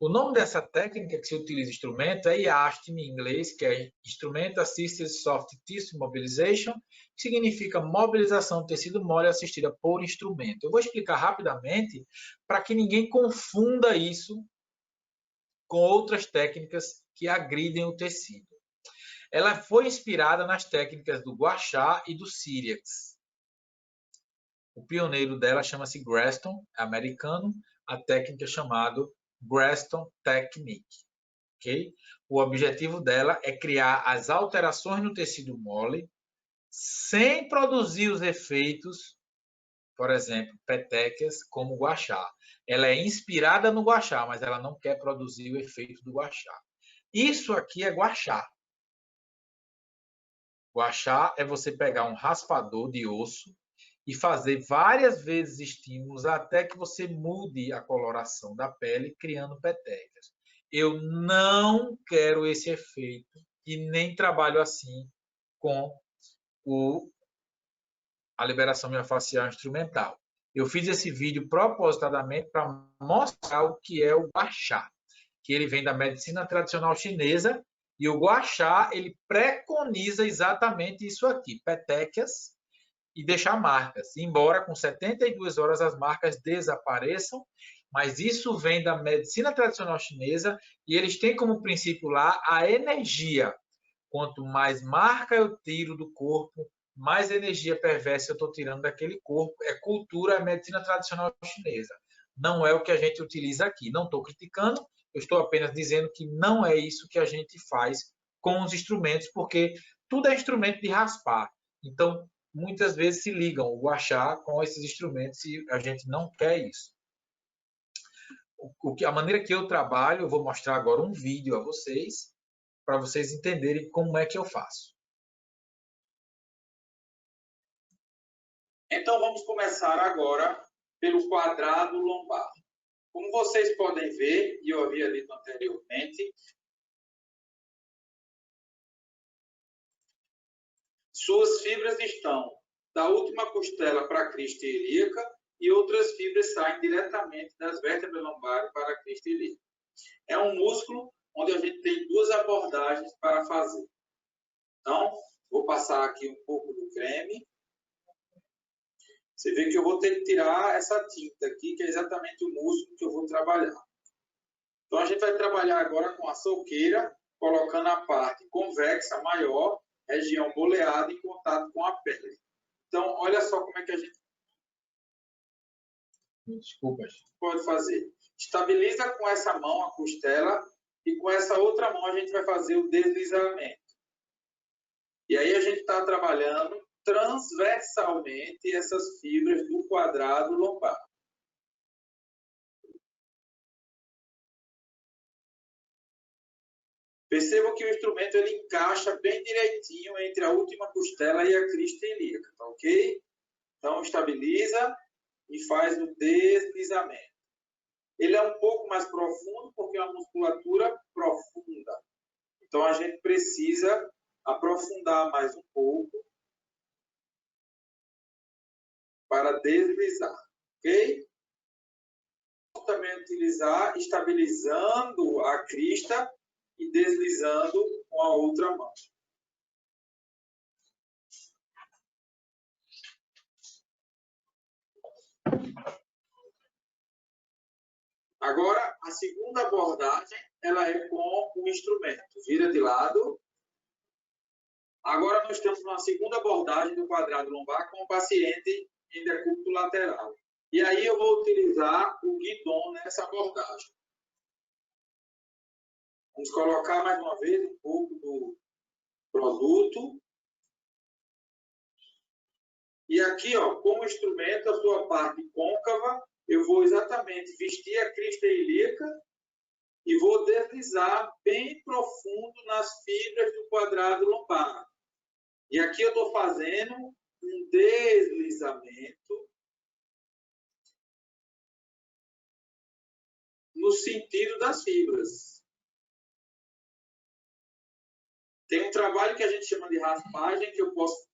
O nome dessa técnica que se utiliza instrumento é IASTM em inglês, que é Instrument Assisted Soft Tissue Mobilization, que significa mobilização do tecido mole assistida por instrumento. Eu vou explicar rapidamente para que ninguém confunda isso com outras técnicas que agridem o tecido. Ela foi inspirada nas técnicas do Gua Sha e do Cyriax. O pioneiro dela chama-se Graston, americano, a técnica é chamada Graston Technique. Okay? O objetivo dela é criar as alterações no tecido mole sem produzir os efeitos, por exemplo, petequias, como o Gua Sha. Ela é inspirada no Gua Sha, mas ela não quer produzir o efeito do Gua Sha. Isso aqui é Gua Sha. Gua Sha é você pegar um raspador de osso e fazer várias vezes estímulos até que você mude a coloração da pele, criando petequias. Eu não quero esse efeito e nem trabalho assim com a liberação miofascial instrumental. Eu fiz esse vídeo propositadamente para mostrar o que é o gua sha, que ele vem da medicina tradicional chinesa, e o gua sha, ele preconiza exatamente isso aqui, petequias e deixar marcas. Embora com 72 horas as marcas desapareçam, mas isso vem da medicina tradicional chinesa e eles têm como princípio lá a energia. Quanto mais marca eu tiro do corpo, mais energia perversa eu estou tirando daquele corpo. É cultura, é medicina tradicional chinesa. Não é o que a gente utiliza aqui. Não estou criticando, eu estou apenas dizendo que não é isso que a gente faz com os instrumentos, porque tudo é instrumento de raspar. Então, muitas vezes se ligam o gua sha com esses instrumentos e a gente não quer isso. A maneira que eu trabalho, eu vou mostrar agora um vídeo a vocês, para vocês entenderem como é que eu faço. Então, vamos começar agora pelo quadrado lombar. Como vocês podem ver, e eu havia dito anteriormente, suas fibras estão da última costela para a crista ilíaca e outras fibras saem diretamente das vértebras lombares para a crista ilíaca. É um músculo onde a gente tem duas abordagens para fazer. Então, vou passar aqui um pouco do creme. Você vê que eu vou ter que tirar essa tinta aqui, que é exatamente o músculo que eu vou trabalhar. Então, a gente vai trabalhar agora com a soqueira, colocando a parte convexa maior, região boleada, em contato com a pele. Então, olha só como é que a gente pode fazer. Estabiliza com essa mão a costela e com essa outra mão a gente vai fazer o deslizamento. E aí a gente está trabalhando transversalmente essas fibras do quadrado lombar. Percebam que o instrumento ele encaixa bem direitinho entre a última costela e a crista ilíaca, tá ok? Então, estabiliza e faz o deslizamento. Ele é um pouco mais profundo porque é uma musculatura profunda. Então, a gente precisa aprofundar mais um pouco para deslizar, ok? Também utilizar estabilizando a crista e deslizando com a outra mão. Agora, a segunda abordagem, ela é com o instrumento. Vira de lado. Agora nós estamos numa segunda abordagem do quadrado lombar com o paciente em decúbito lateral. E aí eu vou utilizar o guidon nessa abordagem. Vamos colocar mais uma vez um pouco do produto. E aqui, ó, como instrumento, a sua parte côncava, eu vou exatamente vestir a crista ilíaca e vou deslizar bem profundo nas fibras do quadrado lombar. E aqui eu estou fazendo um deslizamento no sentido das fibras. Tem um trabalho que a gente chama de raspagem, que eu posso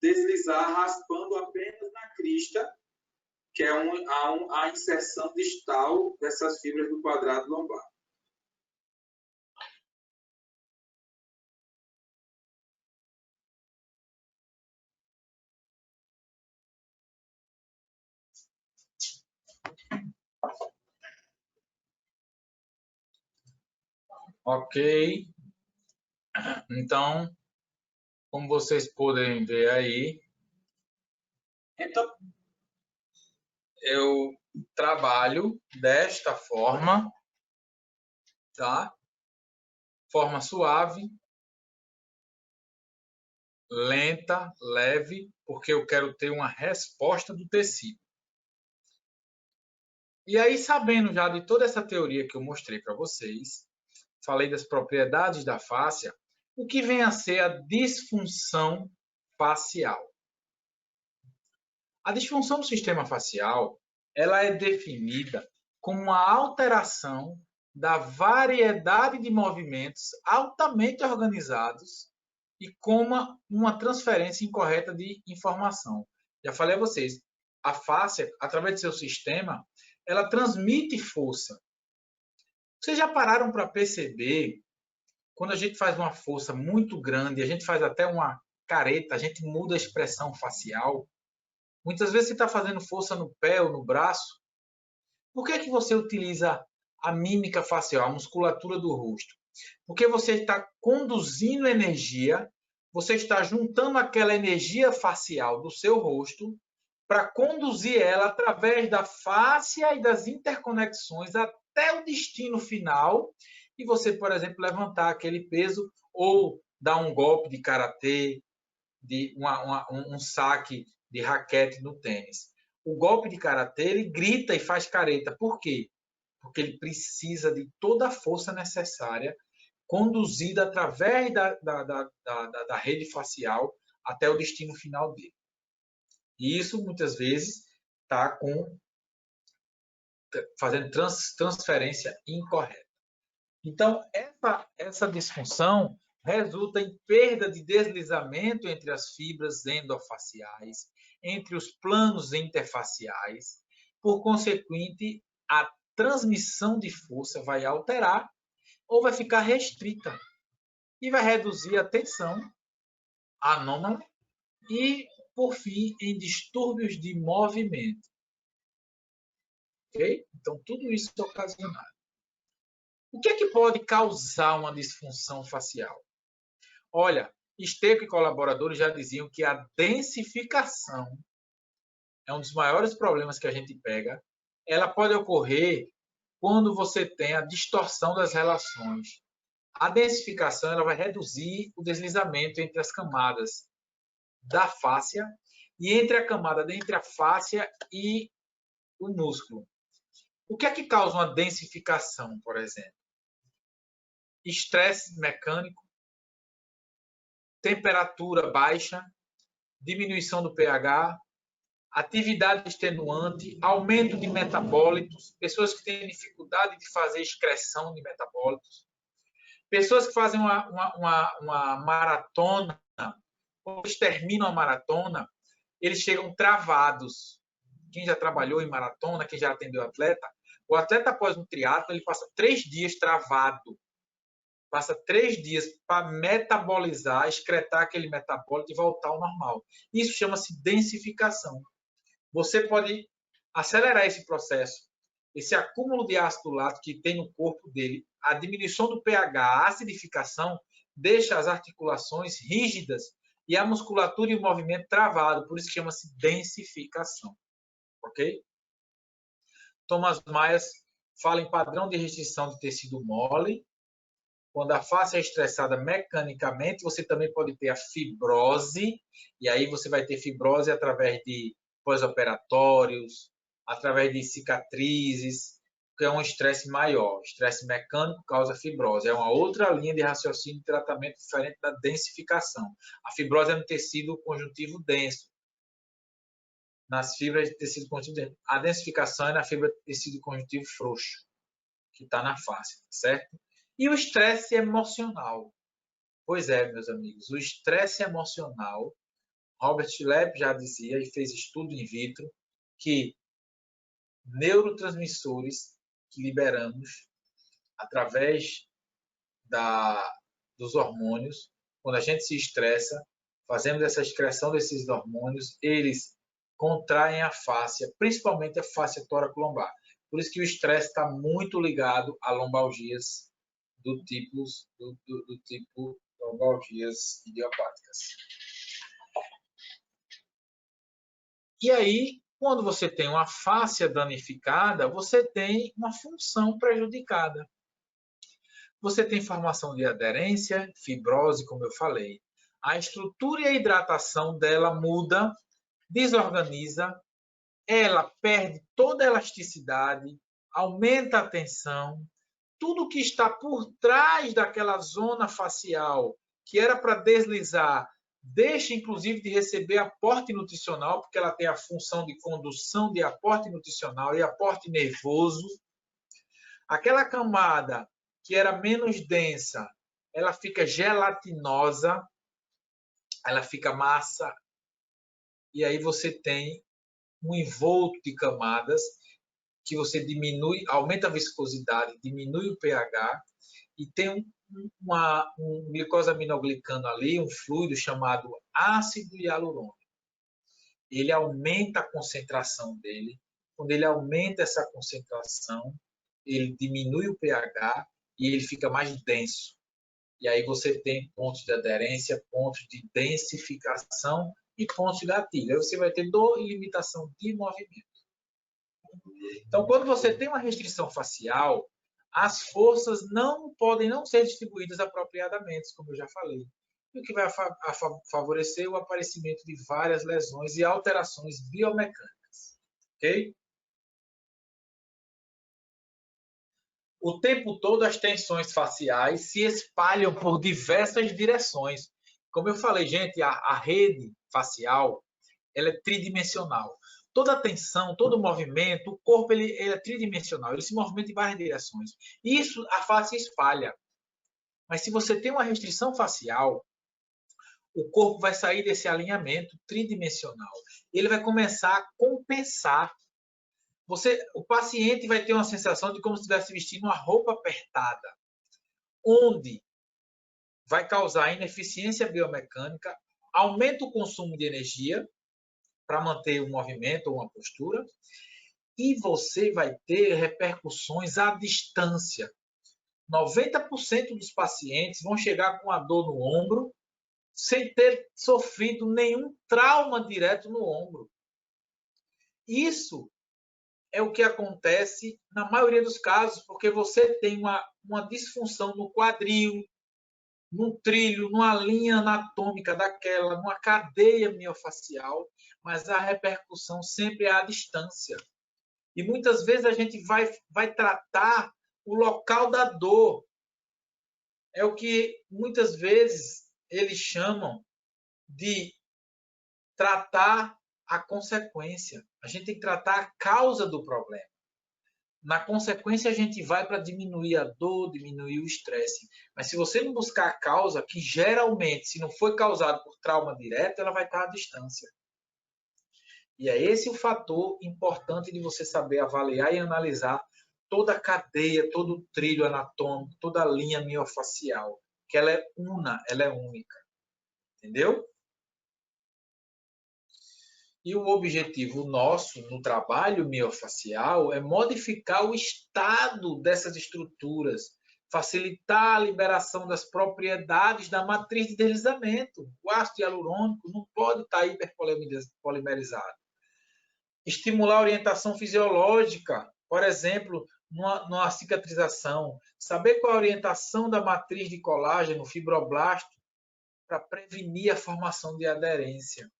deslizar raspando apenas na crista, que é a inserção distal dessas fibras do quadrado lombar. Ok. Então, como vocês podem ver aí, Então, eu trabalho desta forma, tá? Forma suave, lenta, leve, porque eu quero ter uma resposta do tecido. E aí, sabendo já de toda essa teoria que eu mostrei para vocês, falei das propriedades da fáscia, o que vem a ser a disfunção facial? A disfunção do sistema facial, ela é definida como uma alteração da variedade de movimentos altamente organizados e como uma transferência incorreta de informação. Já falei a vocês, a face, através do seu sistema, ela transmite força. Vocês já pararam para perceber, quando a gente faz uma força muito grande, a gente faz até uma careta, a gente muda a expressão facial. Muitas vezes você está fazendo força no pé ou no braço. Por que você utiliza a mímica facial, a musculatura do rosto? Porque você está conduzindo energia, você está juntando aquela energia facial do seu rosto para conduzir ela através da fáscia e das interconexões até o destino final e você, por exemplo, levantar aquele peso ou dar um golpe de karatê, de um saque de raquete no tênis. O golpe de karatê, ele grita e faz careta. Por quê? Porque ele precisa de toda a força necessária conduzida através da rede facial até o destino final dele. E isso, muitas vezes, está fazendo transferência incorreta. Então, essa disfunção resulta em perda de deslizamento entre as fibras endofaciais, entre os planos interfaciais. Por consequente, a transmissão de força vai alterar ou vai ficar restrita e vai reduzir a tensão anômala e, por fim, em distúrbios de movimento. Ok? Então, tudo isso é ocasionado. O que é que pode causar uma disfunção facial? Olha, Esteco e colaboradores já diziam que a densificação é um dos maiores problemas que a gente pega. Ela pode ocorrer quando você tem a distorção das relações. A densificação ela vai reduzir o deslizamento entre as camadas da fáscia e entre a camada entre a fáscia e o músculo. O que é que causa uma densificação, por exemplo? Estresse mecânico, temperatura baixa, diminuição do pH, atividade extenuante, aumento de metabólitos, pessoas que têm dificuldade de fazer excreção de metabólitos, pessoas que fazem uma maratona, ou eles terminam a maratona, eles chegam travados. Quem já trabalhou em maratona, quem já atendeu atleta, o atleta após um triatlo, ele passa 3 dias travado. Passa 3 dias para metabolizar, excretar aquele metabólito e voltar ao normal. Isso chama-se densificação. Você pode acelerar esse processo, esse acúmulo de ácido lático que tem no corpo dele, a diminuição do pH, a acidificação, deixa as articulações rígidas e a musculatura e o movimento travado, por isso chama-se densificação. Ok? Thomas Myers fala em padrão de restrição de tecido mole. Quando a face é estressada mecanicamente, você também pode ter a fibrose, e aí você vai ter fibrose através de pós-operatórios, através de cicatrizes, que é um estresse maior. Estresse mecânico causa fibrose. É uma outra linha de raciocínio de tratamento diferente da densificação. A fibrose é no tecido conjuntivo denso, nas fibras de tecido conjuntivo denso. A densificação é na fibra de tecido conjuntivo frouxo, que está na face, certo? E o estresse emocional. Pois é, meus amigos, o estresse emocional, Robert Lepp já dizia e fez estudo in vitro que neurotransmissores que liberamos através dos hormônios, quando a gente se estressa, fazemos essa excreção desses hormônios, eles contraem a fáscia, principalmente a fáscia tóraco-lombar. Por isso que o estresse está muito ligado a lombalgias do tipo lombalgias idiopáticas. E aí, quando você tem uma fáscia danificada, você tem uma função prejudicada. Você tem formação de aderência, fibrose, como eu falei. A estrutura e a hidratação dela muda, desorganiza, ela perde toda a elasticidade, aumenta a tensão. Tudo que está por trás daquela zona facial, que era para deslizar deixa, inclusive, de receber aporte nutricional, porque ela tem a função de condução de aporte nutricional e aporte nervoso. Aquela camada que era menos densa, ela fica gelatinosa, ela fica massa, e aí você tem um envolto de camadas que você diminui, aumenta a viscosidade, diminui o pH, e tem um glicosaminoglicano ali, um fluido chamado ácido hialurônico. Ele aumenta a concentração dele. Quando ele aumenta essa concentração, ele diminui o pH e ele fica mais denso. E aí você tem pontos de aderência, pontos de densificação e pontos de gatilho. Aí você vai ter dor e limitação de movimento. Então, quando você tem uma restrição facial, as forças não podem não ser distribuídas apropriadamente, como eu já falei. O que vai favorecer o aparecimento de várias lesões e alterações biomecânicas. Ok? O tempo todo as tensões faciais se espalham por diversas direções. Como eu falei, gente, a rede facial ela é tridimensional. Toda a tensão, todo o movimento, o corpo ele é tridimensional, ele se movimenta em várias direções. Isso a face espalha. Mas se você tem uma restrição facial, o corpo vai sair desse alinhamento tridimensional. Ele vai começar a compensar. O paciente vai ter uma sensação de como se estivesse vestindo uma roupa apertada, onde vai causar ineficiência biomecânica, aumenta o consumo de energia para manter o movimento ou uma postura, e você vai ter repercussões à distância. 90% dos pacientes vão chegar com a dor no ombro sem ter sofrido nenhum trauma direto no ombro. Isso é o que acontece na maioria dos casos, porque você tem uma disfunção no quadril, num trilho, numa linha anatômica daquela, numa cadeia miofacial, mas a repercussão sempre é à distância. E muitas vezes a gente vai tratar o local da dor. É o que muitas vezes eles chamam de tratar a consequência. A gente tem que tratar a causa do problema. Na consequência, a gente vai para diminuir a dor, diminuir o estresse. Mas se você não buscar a causa, que geralmente, se não foi causado por trauma direto, ela vai estar à distância. E é esse o fator importante de você saber avaliar e analisar toda a cadeia, todo o trilho anatômico, toda a linha miofacial, que ela é ela é única. Entendeu? E o objetivo nosso no trabalho miofacial é modificar o estado dessas estruturas, facilitar a liberação das propriedades da matriz de deslizamento. O ácido hialurônico não pode estar hiperpolimerizado. Estimular a orientação fisiológica, por exemplo, numa cicatrização. Saber qual é a orientação da matriz de colágeno, fibroblasto, para prevenir a formação de aderência.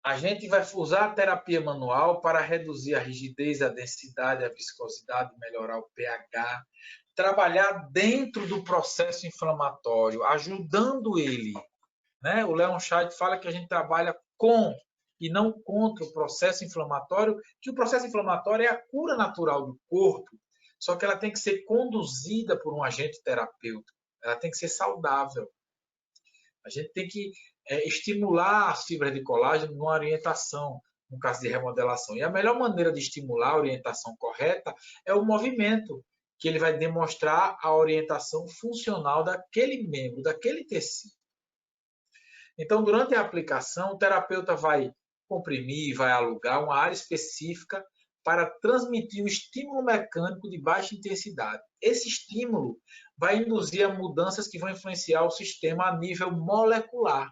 A gente vai usar a terapia manual para reduzir a rigidez, a densidade, a viscosidade, melhorar o pH, trabalhar dentro do processo inflamatório, ajudando ele. Né? O Leon Scheid fala que a gente trabalha com e não contra o processo inflamatório, que o processo inflamatório é a cura natural do corpo, só que ela tem que ser conduzida por um agente terapêutico, ela tem que ser saudável. A gente tem que estimular as fibras de colágeno numa orientação, no caso de remodelação. E a melhor maneira de estimular a orientação correta é o movimento, que ele vai demonstrar a orientação funcional daquele membro, daquele tecido. Então, durante a aplicação, o terapeuta vai comprimir, vai alugar uma área específica para transmitir o estímulo mecânico de baixa intensidade. Esse estímulo vai induzir a mudanças que vão influenciar o sistema a nível molecular,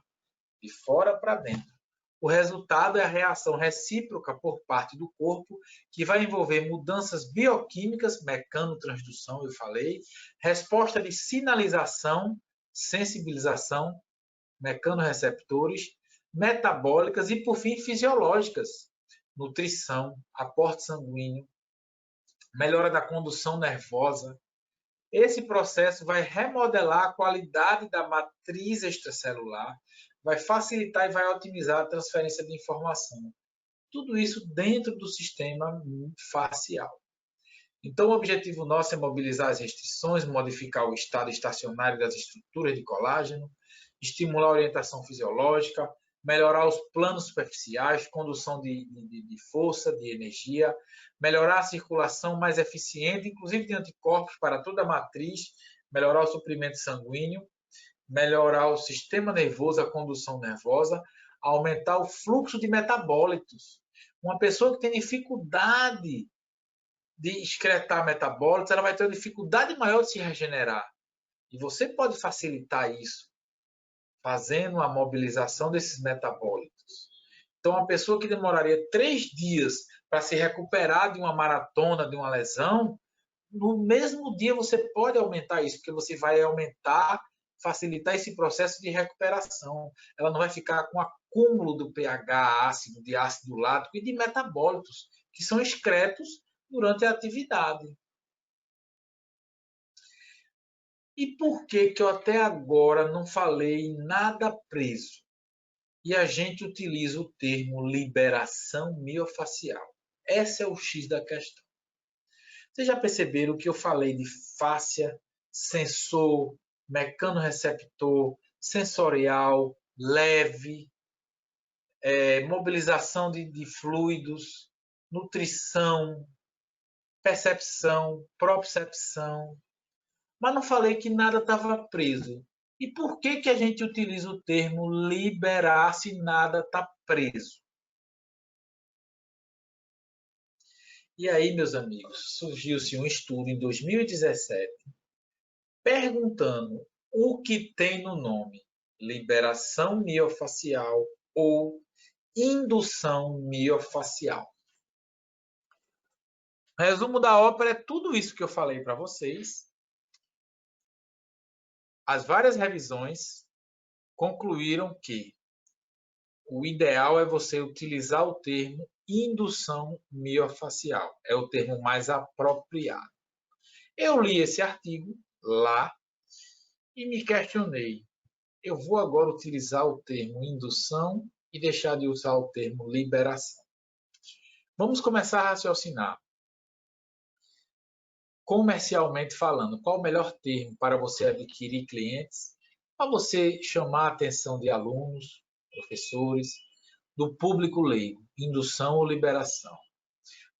de fora para dentro. O resultado é a reação recíproca por parte do corpo, que vai envolver mudanças bioquímicas, mecanotransdução, eu falei, resposta de sinalização, sensibilização, mecanorreceptores, metabólicas e, por fim, fisiológicas. Nutrição, aporte sanguíneo, melhora da condução nervosa, Esse processo vai remodelar a qualidade da matriz extracelular, vai facilitar e vai otimizar a transferência de informação. Tudo isso dentro do sistema facial. Então, o objetivo nosso é mobilizar as restrições, modificar o estado estacionário das estruturas de colágeno, estimular a orientação fisiológica, melhorar os planos superficiais, condução de força, de energia, melhorar a circulação mais eficiente, inclusive de anticorpos para toda a matriz, melhorar o suprimento sanguíneo, melhorar o sistema nervoso, a condução nervosa, aumentar o fluxo de metabólitos. Uma pessoa que tem dificuldade de excretar metabólitos, ela vai ter uma dificuldade maior de se regenerar. E você pode facilitar isso fazendo a mobilização desses metabólitos. Então, uma pessoa que demoraria 3 dias para se recuperar de uma maratona, de uma lesão, no mesmo dia você pode aumentar isso, porque você vai aumentar, facilitar esse processo de recuperação. Ela não vai ficar com acúmulo do pH ácido, de ácido lático e de metabólitos, que são excretos durante a atividade. E por que eu até agora não falei em nada preso? E a gente utiliza o termo liberação miofacial. Esse é o X da questão. Vocês já perceberam que eu falei de fáscia, sensor, mecanorreceptor, sensorial, leve, mobilização de fluidos, nutrição, percepção, propriocepção. Mas não falei que nada estava preso. E por que a gente utiliza o termo liberar se nada está preso? E aí, meus amigos, surgiu-se um estudo em 2017 perguntando o que tem no nome liberação miofacial ou indução miofacial. O resumo da ópera é tudo isso que eu falei para vocês. As várias revisões concluíram que o ideal é você utilizar o termo indução miofacial. É o termo mais apropriado. Eu li esse artigo lá e me questionei. Eu vou agora utilizar o termo indução e deixar de usar o termo liberação. Vamos começar a raciocinar. Comercialmente falando, qual o melhor termo para você adquirir clientes? Para você chamar a atenção de alunos, professores, do público leigo, indução ou liberação.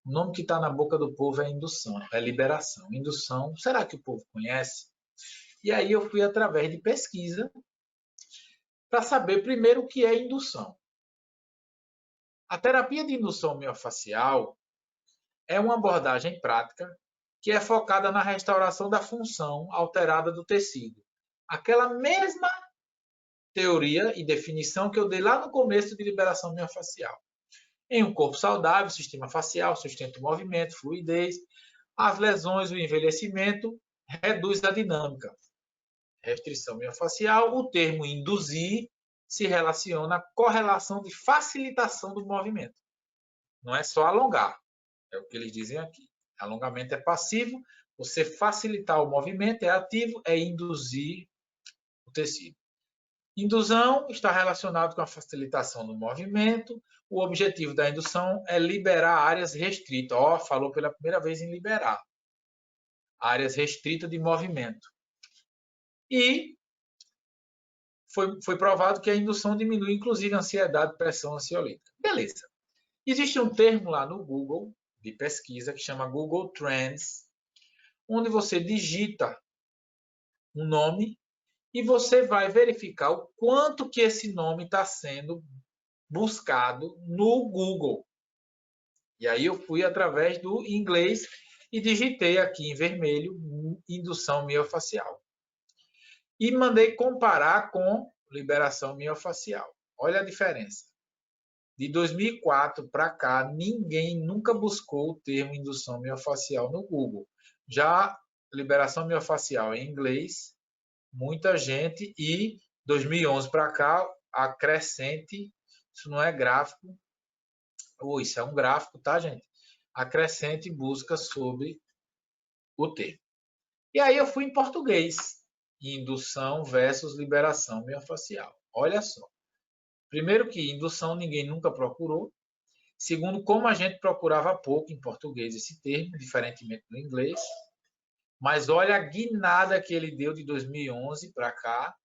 O nome que está na boca do povo é indução, é liberação. Indução, será que o povo conhece? E aí eu fui através de pesquisa para saber primeiro o que é indução. A terapia de indução miofacial é uma abordagem prática que é focada na restauração da função alterada do tecido. Aquela mesma teoria e definição que eu dei lá no começo de liberação miofacial. Em um corpo saudável, o sistema facial sustenta o movimento, fluidez, as lesões, o envelhecimento, reduz a dinâmica. Restrição miofacial, o termo induzir se relaciona à correlação de facilitação do movimento. Não é só alongar, é o que eles dizem aqui. Alongamento é passivo, você facilitar o movimento é ativo, é induzir o tecido. Indusão está relacionado com a facilitação do movimento. O objetivo da indução é liberar áreas restritas. Falou pela primeira vez em liberar. Áreas restritas de movimento. E foi provado que a indução diminui, inclusive, a ansiedade e pressão ansiolítica. Beleza. Existe um termo lá no Google, de pesquisa, que chama Google Trends, onde você digita um nome e você vai verificar o quanto que esse nome está sendo buscado no Google. E aí eu fui através do inglês e digitei aqui em vermelho indução miofacial. E mandei comparar com liberação miofacial. Olha a diferença. De 2004 para cá, ninguém nunca buscou o termo indução miofacial no Google. Já liberação miofacial em inglês, muita gente, e 2011 para cá, a crescente, isso não é gráfico, isso é um gráfico, tá, gente? A crescente busca sobre o termo. E aí eu fui em português, indução versus liberação miofascial. Olha só. Primeiro que indução ninguém nunca procurou. Segundo, como a gente procurava pouco em português esse termo, diferentemente do inglês. Mas olha a guinada que ele deu de 2011 para cá.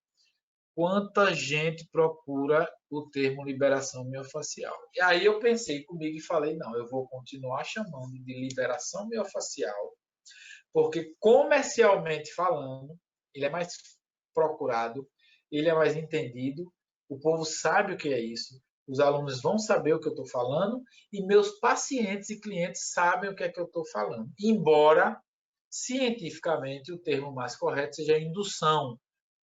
Quanta gente procura o termo liberação miofascial. E aí eu pensei comigo e falei, não, eu vou continuar chamando de liberação miofascial, porque comercialmente falando, ele é mais procurado, ele é mais entendido, o povo sabe o que é isso, os alunos vão saber o que eu estou falando e meus pacientes e clientes sabem o que é que eu estou falando. Embora, cientificamente, o termo mais correto seja indução,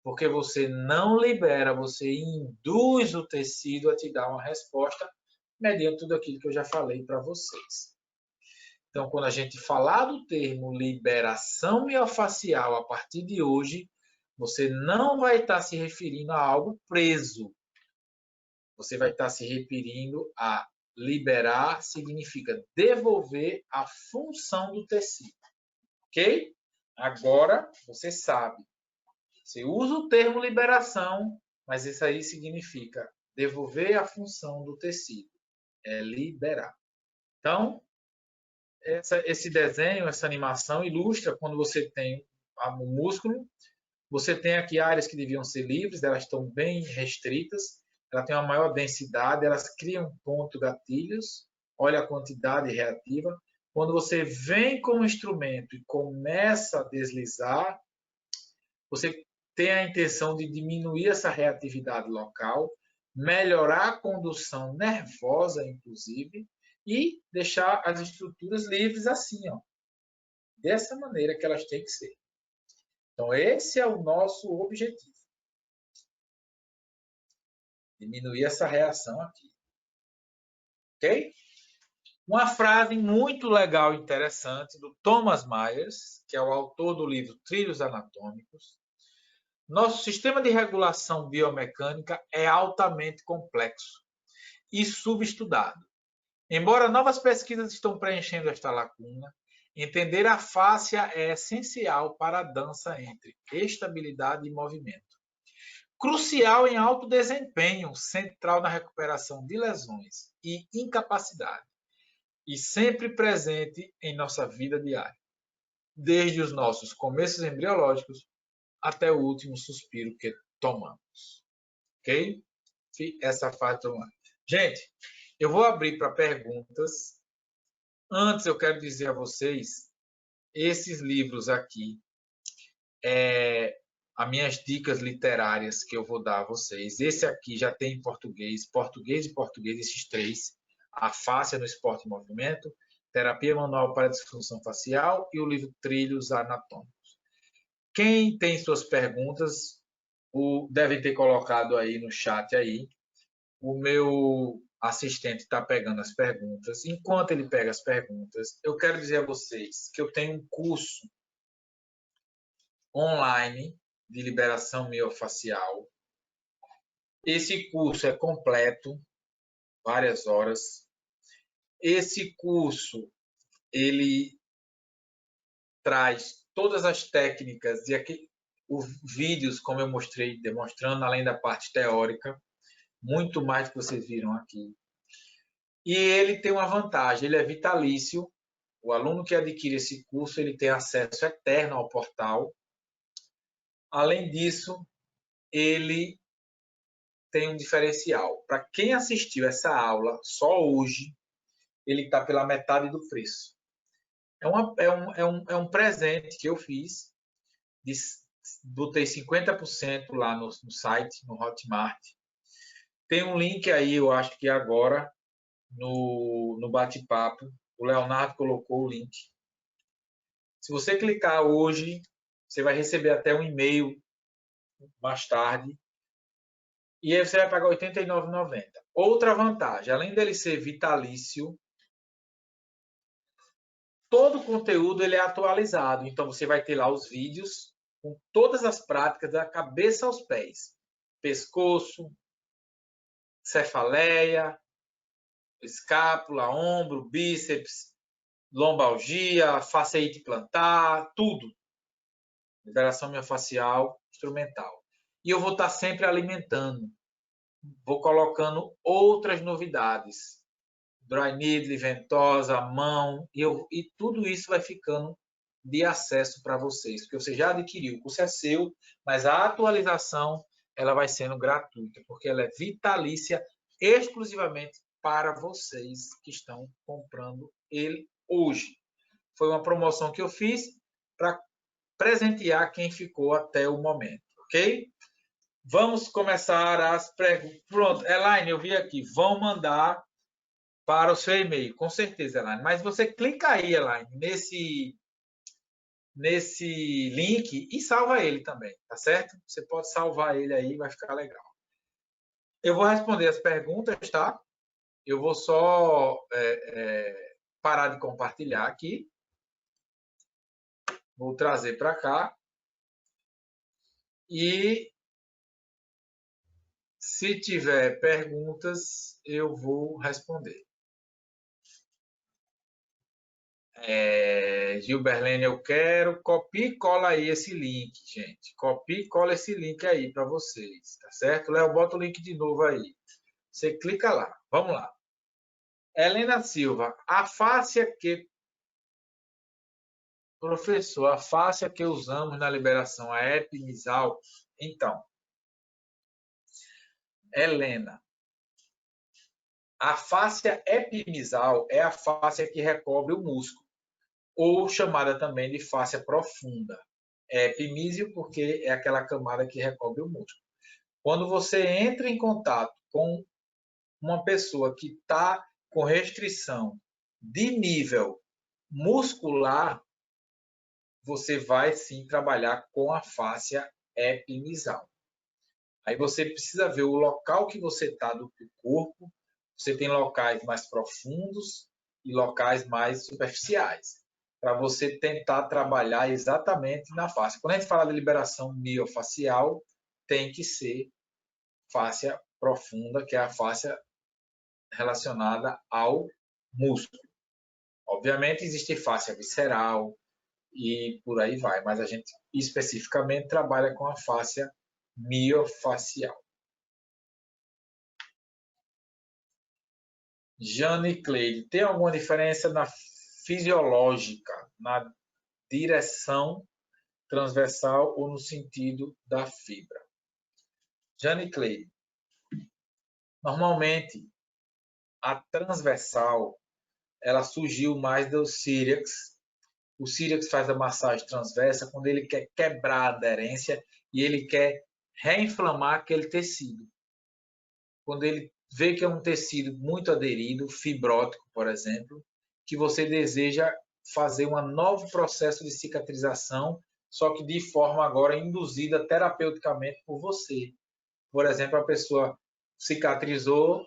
porque você não libera, você induz o tecido a te dar uma resposta mediante tudo aquilo que eu já falei para vocês. Então, quando a gente falar do termo liberação miofascial a partir de hoje, você não vai estar se referindo a algo preso. Você vai estar se referindo a liberar, significa devolver a função do tecido. Ok? Agora você sabe. Você usa o termo liberação, mas isso aí significa devolver a função do tecido. É liberar. Então, esse desenho, essa animação ilustra quando você tem o músculo, você tem aqui áreas que deviam ser livres, elas estão bem restritas, ela tem uma maior densidade, elas criam ponto gatilhos, olha a quantidade reativa. Quando você vem com o instrumento e começa a deslizar, você tem a intenção de diminuir essa reatividade local, melhorar a condução nervosa, inclusive, e deixar as estruturas livres assim, ó, dessa maneira que elas têm que ser. Então, esse é o nosso objetivo. Diminuir essa reação aqui. Ok? Uma frase muito legal e interessante do Thomas Myers, que é o autor do livro Trilhos Anatômicos. Nosso sistema de regulação biomecânica é altamente complexo e subestudado. Embora novas pesquisas estão preenchendo esta lacuna, entender a fáscia é essencial para a dança entre estabilidade e movimento. Crucial em alto desempenho, central na recuperação de lesões e incapacidade, e sempre presente em nossa vida diária, desde os nossos começos embriológicos até o último suspiro que tomamos. Ok? Essa fase tomando. Gente, eu vou abrir para perguntas. Antes, eu quero dizer a vocês, esses livros aqui, as minhas dicas literárias que eu vou dar a vocês. Esse aqui já tem em português, português e português, esses três. A Fáscia no Esporte e Movimento, Terapia Manual para a Disfunção Facial e o livro Trilhos Anatômicos. Quem tem suas perguntas, devem ter colocado aí no chat aí. O meu assistente está pegando as perguntas. Enquanto ele pega as perguntas, eu quero dizer a vocês que eu tenho um curso online de liberação miofascial. Esse curso é completo, várias horas. Esse curso, ele traz todas as técnicas e aqui os vídeos, como eu mostrei, demonstrando, além da parte teórica, muito mais do que vocês viram aqui. E ele tem uma vantagem, ele é vitalício. O aluno que adquire esse curso, ele tem acesso eterno ao portal. Além disso, ele tem um diferencial. Para quem assistiu essa aula só hoje, ele está pela metade do preço. É um presente que eu fiz. Botei 50% lá no site, no Hotmart. Tem um link aí, eu acho que agora, no bate-papo. O Leonardo colocou o link. Se você clicar hoje, você vai receber até um e-mail mais tarde. E aí você vai pagar R$ 89,90. Outra vantagem, além dele ser vitalício, todo o conteúdo ele é atualizado. Então você vai ter lá os vídeos com todas as práticas da cabeça aos pés. Pescoço, cefaleia, escápula, ombro, bíceps, lombalgia, faceite plantar, tudo. liberação miofascial, instrumental. E eu vou estar sempre alimentando, vou colocando outras novidades. Dry needle, ventosa, mão, e tudo isso vai ficando de acesso para vocês, porque você já adquiriu, o curso é seu, mas a atualização ela vai sendo gratuita, porque ela é vitalícia exclusivamente para vocês que estão comprando ele hoje. Foi uma promoção que eu fiz para presentear quem ficou até o momento, ok? Vamos começar as perguntas. Pronto, Elaine, eu vi aqui, vão mandar para o seu e-mail, com certeza, Elaine. Mas você clica aí, Elaine, nesse link e salva ele também, tá certo? Você pode salvar ele aí, vai ficar legal. Eu vou responder as perguntas, tá? Eu vou só parar de compartilhar aqui. Vou trazer para cá. E se tiver perguntas, eu vou responder. Gilberlene, eu quero. Copia e cola aí esse link, gente. Copia e cola esse link aí para vocês, tá certo? Léo, bota o link de novo aí. Você clica lá. Vamos lá. Helena Silva, a fáscia que... Professor, a fáscia que usamos na liberação, a epimisal. Então, Helena, a fáscia epimisal é a fáscia que recobre o músculo, ou chamada também de fáscia profunda. É epimísio porque é aquela camada que recobre o músculo. Quando você entra em contato com uma pessoa que está com restrição de nível muscular, você vai sim trabalhar com a fáscia epimisal. Aí você precisa ver o local que você está do corpo. Você tem locais mais profundos e locais mais superficiais, para você tentar trabalhar exatamente na face. Quando a gente fala de liberação miofacial, tem que ser fáscia profunda, que é a fáscia relacionada ao músculo. Obviamente existe fáscia visceral e por aí vai, mas a gente especificamente trabalha com a fáscia miofacial. Jane Cleide, tem alguma diferença na fisiológica, na direção transversal ou no sentido da fibra? Jane Cleide, normalmente a transversal ela surgiu mais do Cyriax. O Cyriax faz a massagem transversa quando ele quer quebrar a aderência e ele quer reinflamar aquele tecido. Quando ele vê que é um tecido muito aderido, fibrótico, por exemplo, que você deseja fazer um novo processo de cicatrização, só que de forma agora induzida terapeuticamente por você. Por exemplo, a pessoa cicatrizou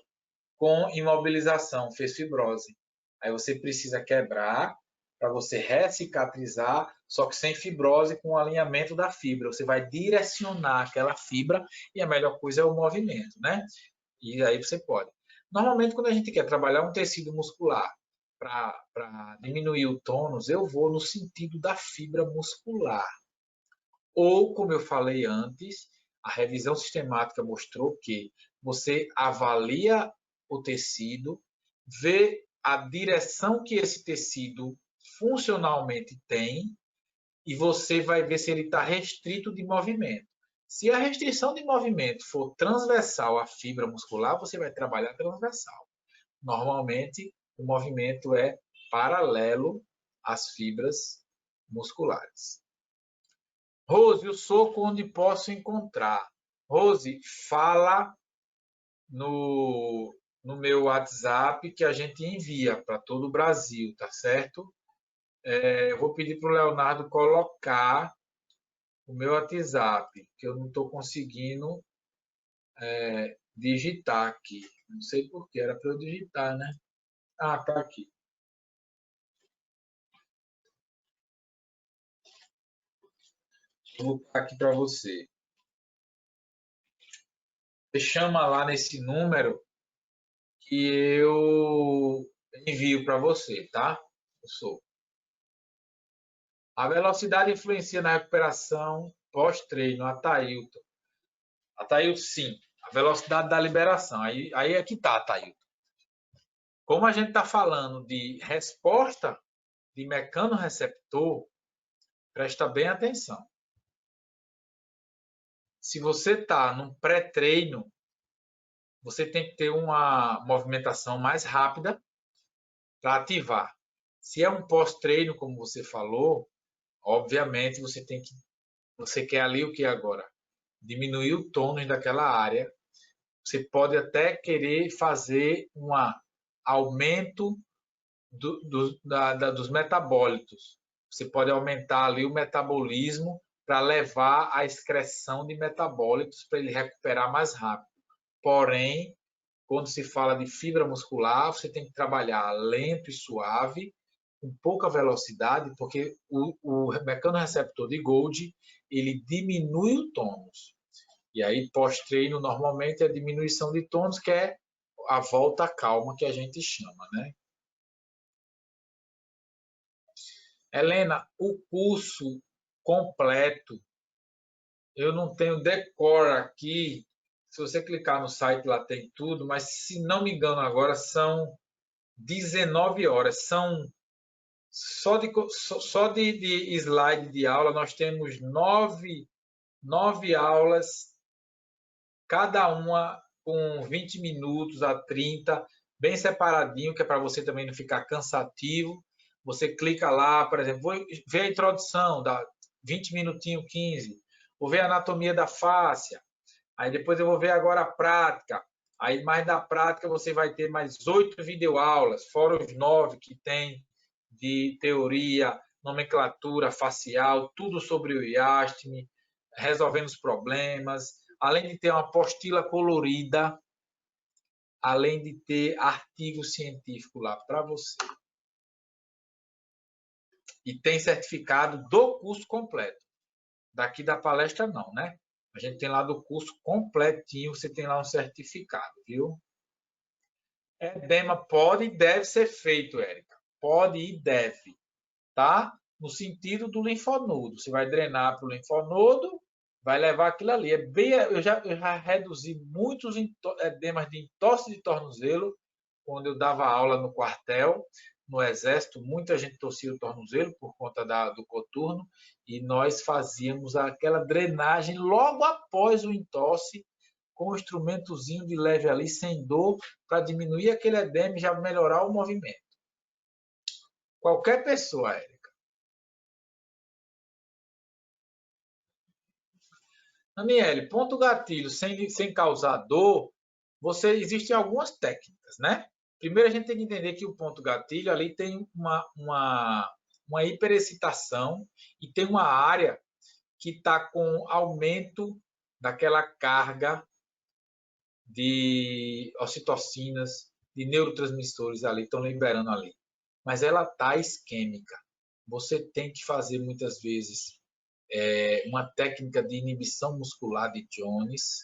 com imobilização, fez fibrose. Aí você precisa quebrar para você recicatrizar, só que sem fibrose, com o alinhamento da fibra. Você vai direcionar aquela fibra e a melhor coisa é o movimento, né? E aí você pode. Normalmente, quando a gente quer trabalhar um tecido muscular para diminuir o tônus, eu vou no sentido da fibra muscular. Ou, como eu falei antes, a revisão sistemática mostrou que você avalia o tecido, vê a direção que esse tecido funcionalmente tem e você vai ver se ele está restrito de movimento. Se a restrição de movimento for transversal à fibra muscular, você vai trabalhar transversal. Normalmente, o movimento é paralelo às fibras musculares. Rose, o soco onde posso encontrar? Rose, fala no meu WhatsApp que a gente envia para todo o Brasil, tá certo? Eu vou pedir para o Leonardo colocar o meu WhatsApp, que eu não estou conseguindo digitar aqui. Não sei por que, era para eu digitar, né? Ah, tá aqui. Vou botar aqui para você. Você chama lá nesse número que eu envio para você, tá? Eu sou. A velocidade influencia na recuperação pós-treino, Atailton. Atailton, sim. A velocidade da liberação. Aí é que está, Atailton. Como a gente está falando de resposta de mecanorreceptor, presta bem atenção. Se você está num pré-treino, você tem que ter uma movimentação mais rápida para ativar. Se é um pós-treino, como você falou, obviamente você quer ali o que agora? Diminuir o tônus daquela área. Você pode até querer fazer um aumento dos metabólitos. Você pode aumentar ali o metabolismo para levar a excreção de metabólitos para ele recuperar mais rápido. Porém, quando se fala de fibra muscular, você tem que trabalhar lento e suave, com pouca velocidade, porque o mecanorreceptor de Golgi, ele diminui o tônus. E aí, pós-treino, normalmente, a diminuição de tônus, que é a volta à calma, que a gente chama, né? Helena, o curso completo, eu não tenho decor aqui. Se você clicar no site, lá tem tudo, mas se não me engano agora são 19 horas. Só de slide de aula, nós temos 9 aulas, cada uma com 20 minutos a 30, bem separadinho, que é para você também não ficar cansativo. Você clica lá, por exemplo, vou ver a introdução, dá 20 minutinhos, 15. Vou ver a anatomia da fáscia. Aí depois eu vou ver agora a prática. Aí mais da prática você vai ter mais 8 videoaulas, fora os 9 que tem de teoria, nomenclatura facial, tudo sobre o iástime, resolvendo os problemas, além de ter uma apostila colorida, além de ter artigo científico lá para você. E tem certificado do curso completo. Daqui da palestra não, né? A gente tem lá do curso completinho, você tem lá um certificado, viu? Edema pode e deve ser feito, Érica. Pode e deve, tá? No sentido do linfonodo. Você vai drenar para o linfonodo, vai levar aquilo ali. Eu já reduzi muitos edemas de entorse de tornozelo quando eu dava aula no quartel, no exército, muita gente torcia o tornozelo por conta do coturno e nós fazíamos aquela drenagem logo após o entorse com um instrumentozinho de leve ali, sem dor, para diminuir aquele edema e já melhorar o movimento. Qualquer pessoa, Érica. Aniele, ponto gatilho sem causar dor, existem algumas técnicas, né? Primeiro a gente tem que entender que o ponto gatilho ali tem uma hiperexcitação e tem uma área que está com aumento daquela carga de ocitocinas, de neurotransmissores ali, estão liberando ali. Mas ela está isquêmica. Você tem que fazer muitas vezes uma técnica de inibição muscular de Jones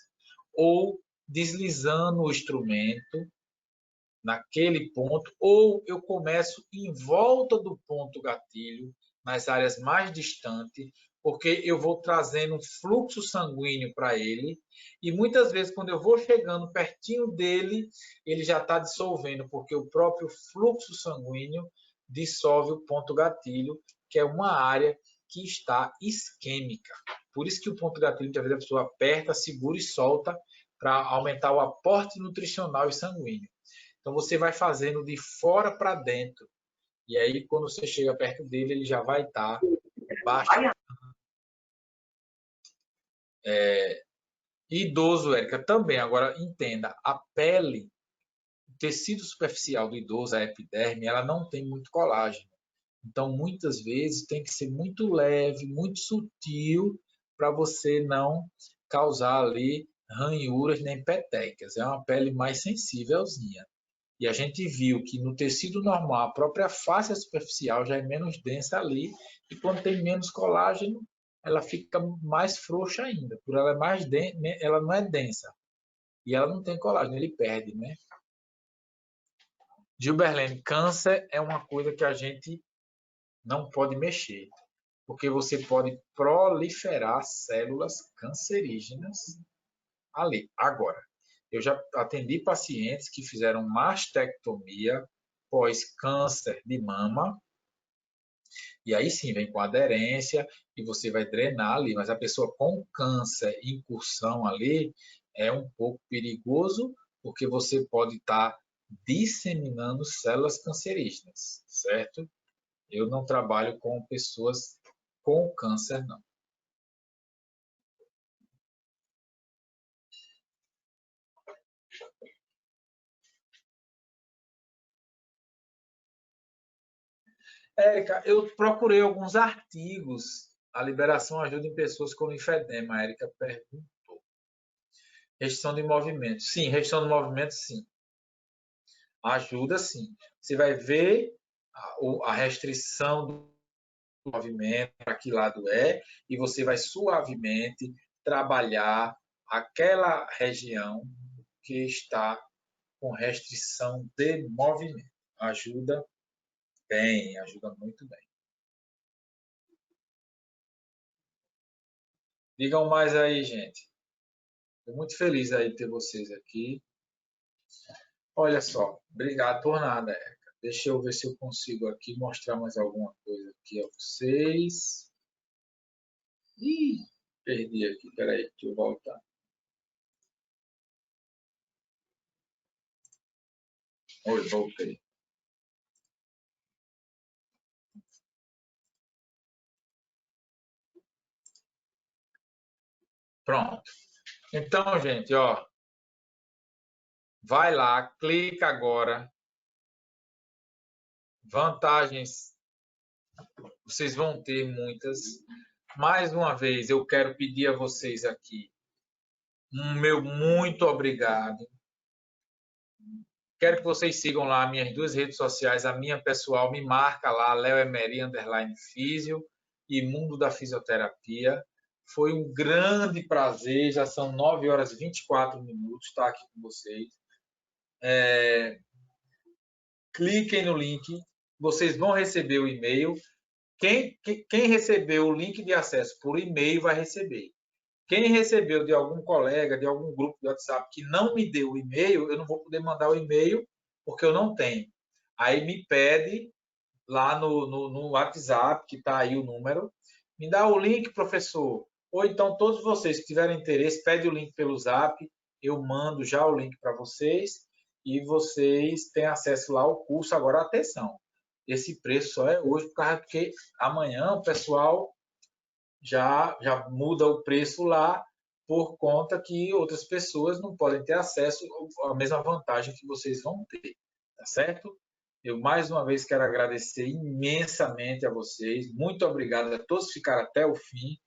ou deslizando o instrumento naquele ponto, ou eu começo em volta do ponto gatilho, nas áreas mais distantes, porque eu vou trazendo um fluxo sanguíneo para ele, e muitas vezes quando eu vou chegando pertinho dele, ele já está dissolvendo, porque o próprio fluxo sanguíneo dissolve o ponto gatilho, que é uma área que está isquêmica. Por isso que o ponto gatilho, muitas vezes a pessoa aperta, segura e solta para aumentar o aporte nutricional e sanguíneo. Então você vai fazendo de fora para dentro. E aí, quando você chega perto dele, ele já vai estar baixo. Idoso, Érica, também. Agora, entenda, a pele, o tecido superficial do idoso, a epiderme, ela não tem muito colágeno. Então, muitas vezes, tem que ser muito leve, muito sutil, para você não causar ali ranhuras nem petecas. É uma pele mais sensívelzinha. E a gente viu que no tecido normal, a própria face superficial já é menos densa ali, e quando tem menos colágeno, ela fica mais frouxa ainda, por ela é mais ela não é densa. E ela não tem colágeno, ele perde, né? Gilberlene, câncer é uma coisa que a gente não pode mexer. porque você pode proliferar células cancerígenas ali. Agora, eu já atendi pacientes que fizeram mastectomia pós-câncer de mama, e aí sim vem com aderência e você vai drenar ali, mas a pessoa com câncer, incursão ali, é um pouco perigoso, porque você pode estar disseminando células cancerígenas, certo? Eu não trabalho com pessoas com câncer, não. Érica, eu procurei alguns artigos. A liberação ajuda em pessoas com linfedema. A Érica perguntou. Restrição de movimento. Sim, restrição de movimento, sim. Ajuda, sim. Você vai ver a restrição do movimento, para que lado é, e você vai suavemente trabalhar aquela região que está com restrição de movimento. Ajuda bem, ajuda muito bem. Digam mais aí, gente. Estou muito feliz aí de ter vocês aqui. Olha só, obrigado por nada, Érica. Deixa eu ver se eu consigo aqui mostrar mais alguma coisa aqui a vocês. Ih, perdi aqui, peraí, deixa eu voltar. Oi, voltei. Pronto. Então, gente, ó, vai lá, clica agora. Vantagens, vocês vão ter muitas. Mais uma vez, eu quero pedir a vocês aqui meu muito obrigado. Quero que vocês sigam lá minhas duas redes sociais, a minha pessoal, me marca lá, Léo Emery, _Físio e Mundo da Fisioterapia. Foi um grande prazer, já são 9 horas e 24 minutos estar aqui com vocês. Cliquem no link, vocês vão receber o e-mail. Quem recebeu o link de acesso por e-mail vai receber. Quem recebeu de algum colega, de algum grupo de WhatsApp que não me deu o e-mail, eu não vou poder mandar o e-mail porque eu não tenho. Aí me pede lá no WhatsApp, que está aí o número, me dá o link, professor. Ou então todos vocês que tiverem interesse, pede o link pelo Zap, eu mando já o link para vocês e vocês têm acesso lá ao curso. Agora, atenção, esse preço só é hoje, porque amanhã o pessoal já muda o preço lá por conta que outras pessoas não podem ter acesso à mesma vantagem que vocês vão ter, tá certo? Eu mais uma vez quero agradecer imensamente a vocês, muito obrigado a todos que ficaram até o fim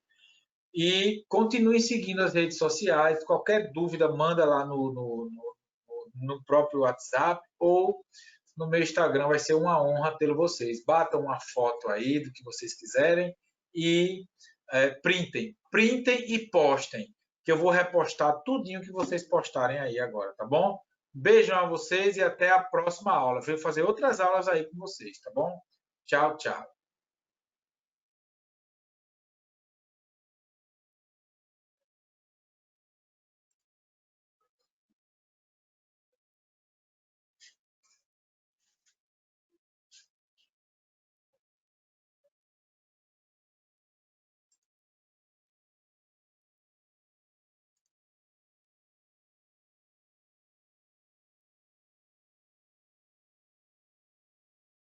e continuem seguindo as redes sociais, qualquer dúvida manda lá no próprio WhatsApp ou no meu Instagram, vai ser uma honra ter vocês. Batam uma foto aí do que vocês quiserem e printem e postem, que eu vou repostar tudinho que vocês postarem aí agora, tá bom? Beijão a vocês e até a próxima aula. Venho fazer outras aulas aí com vocês, tá bom? Tchau, tchau.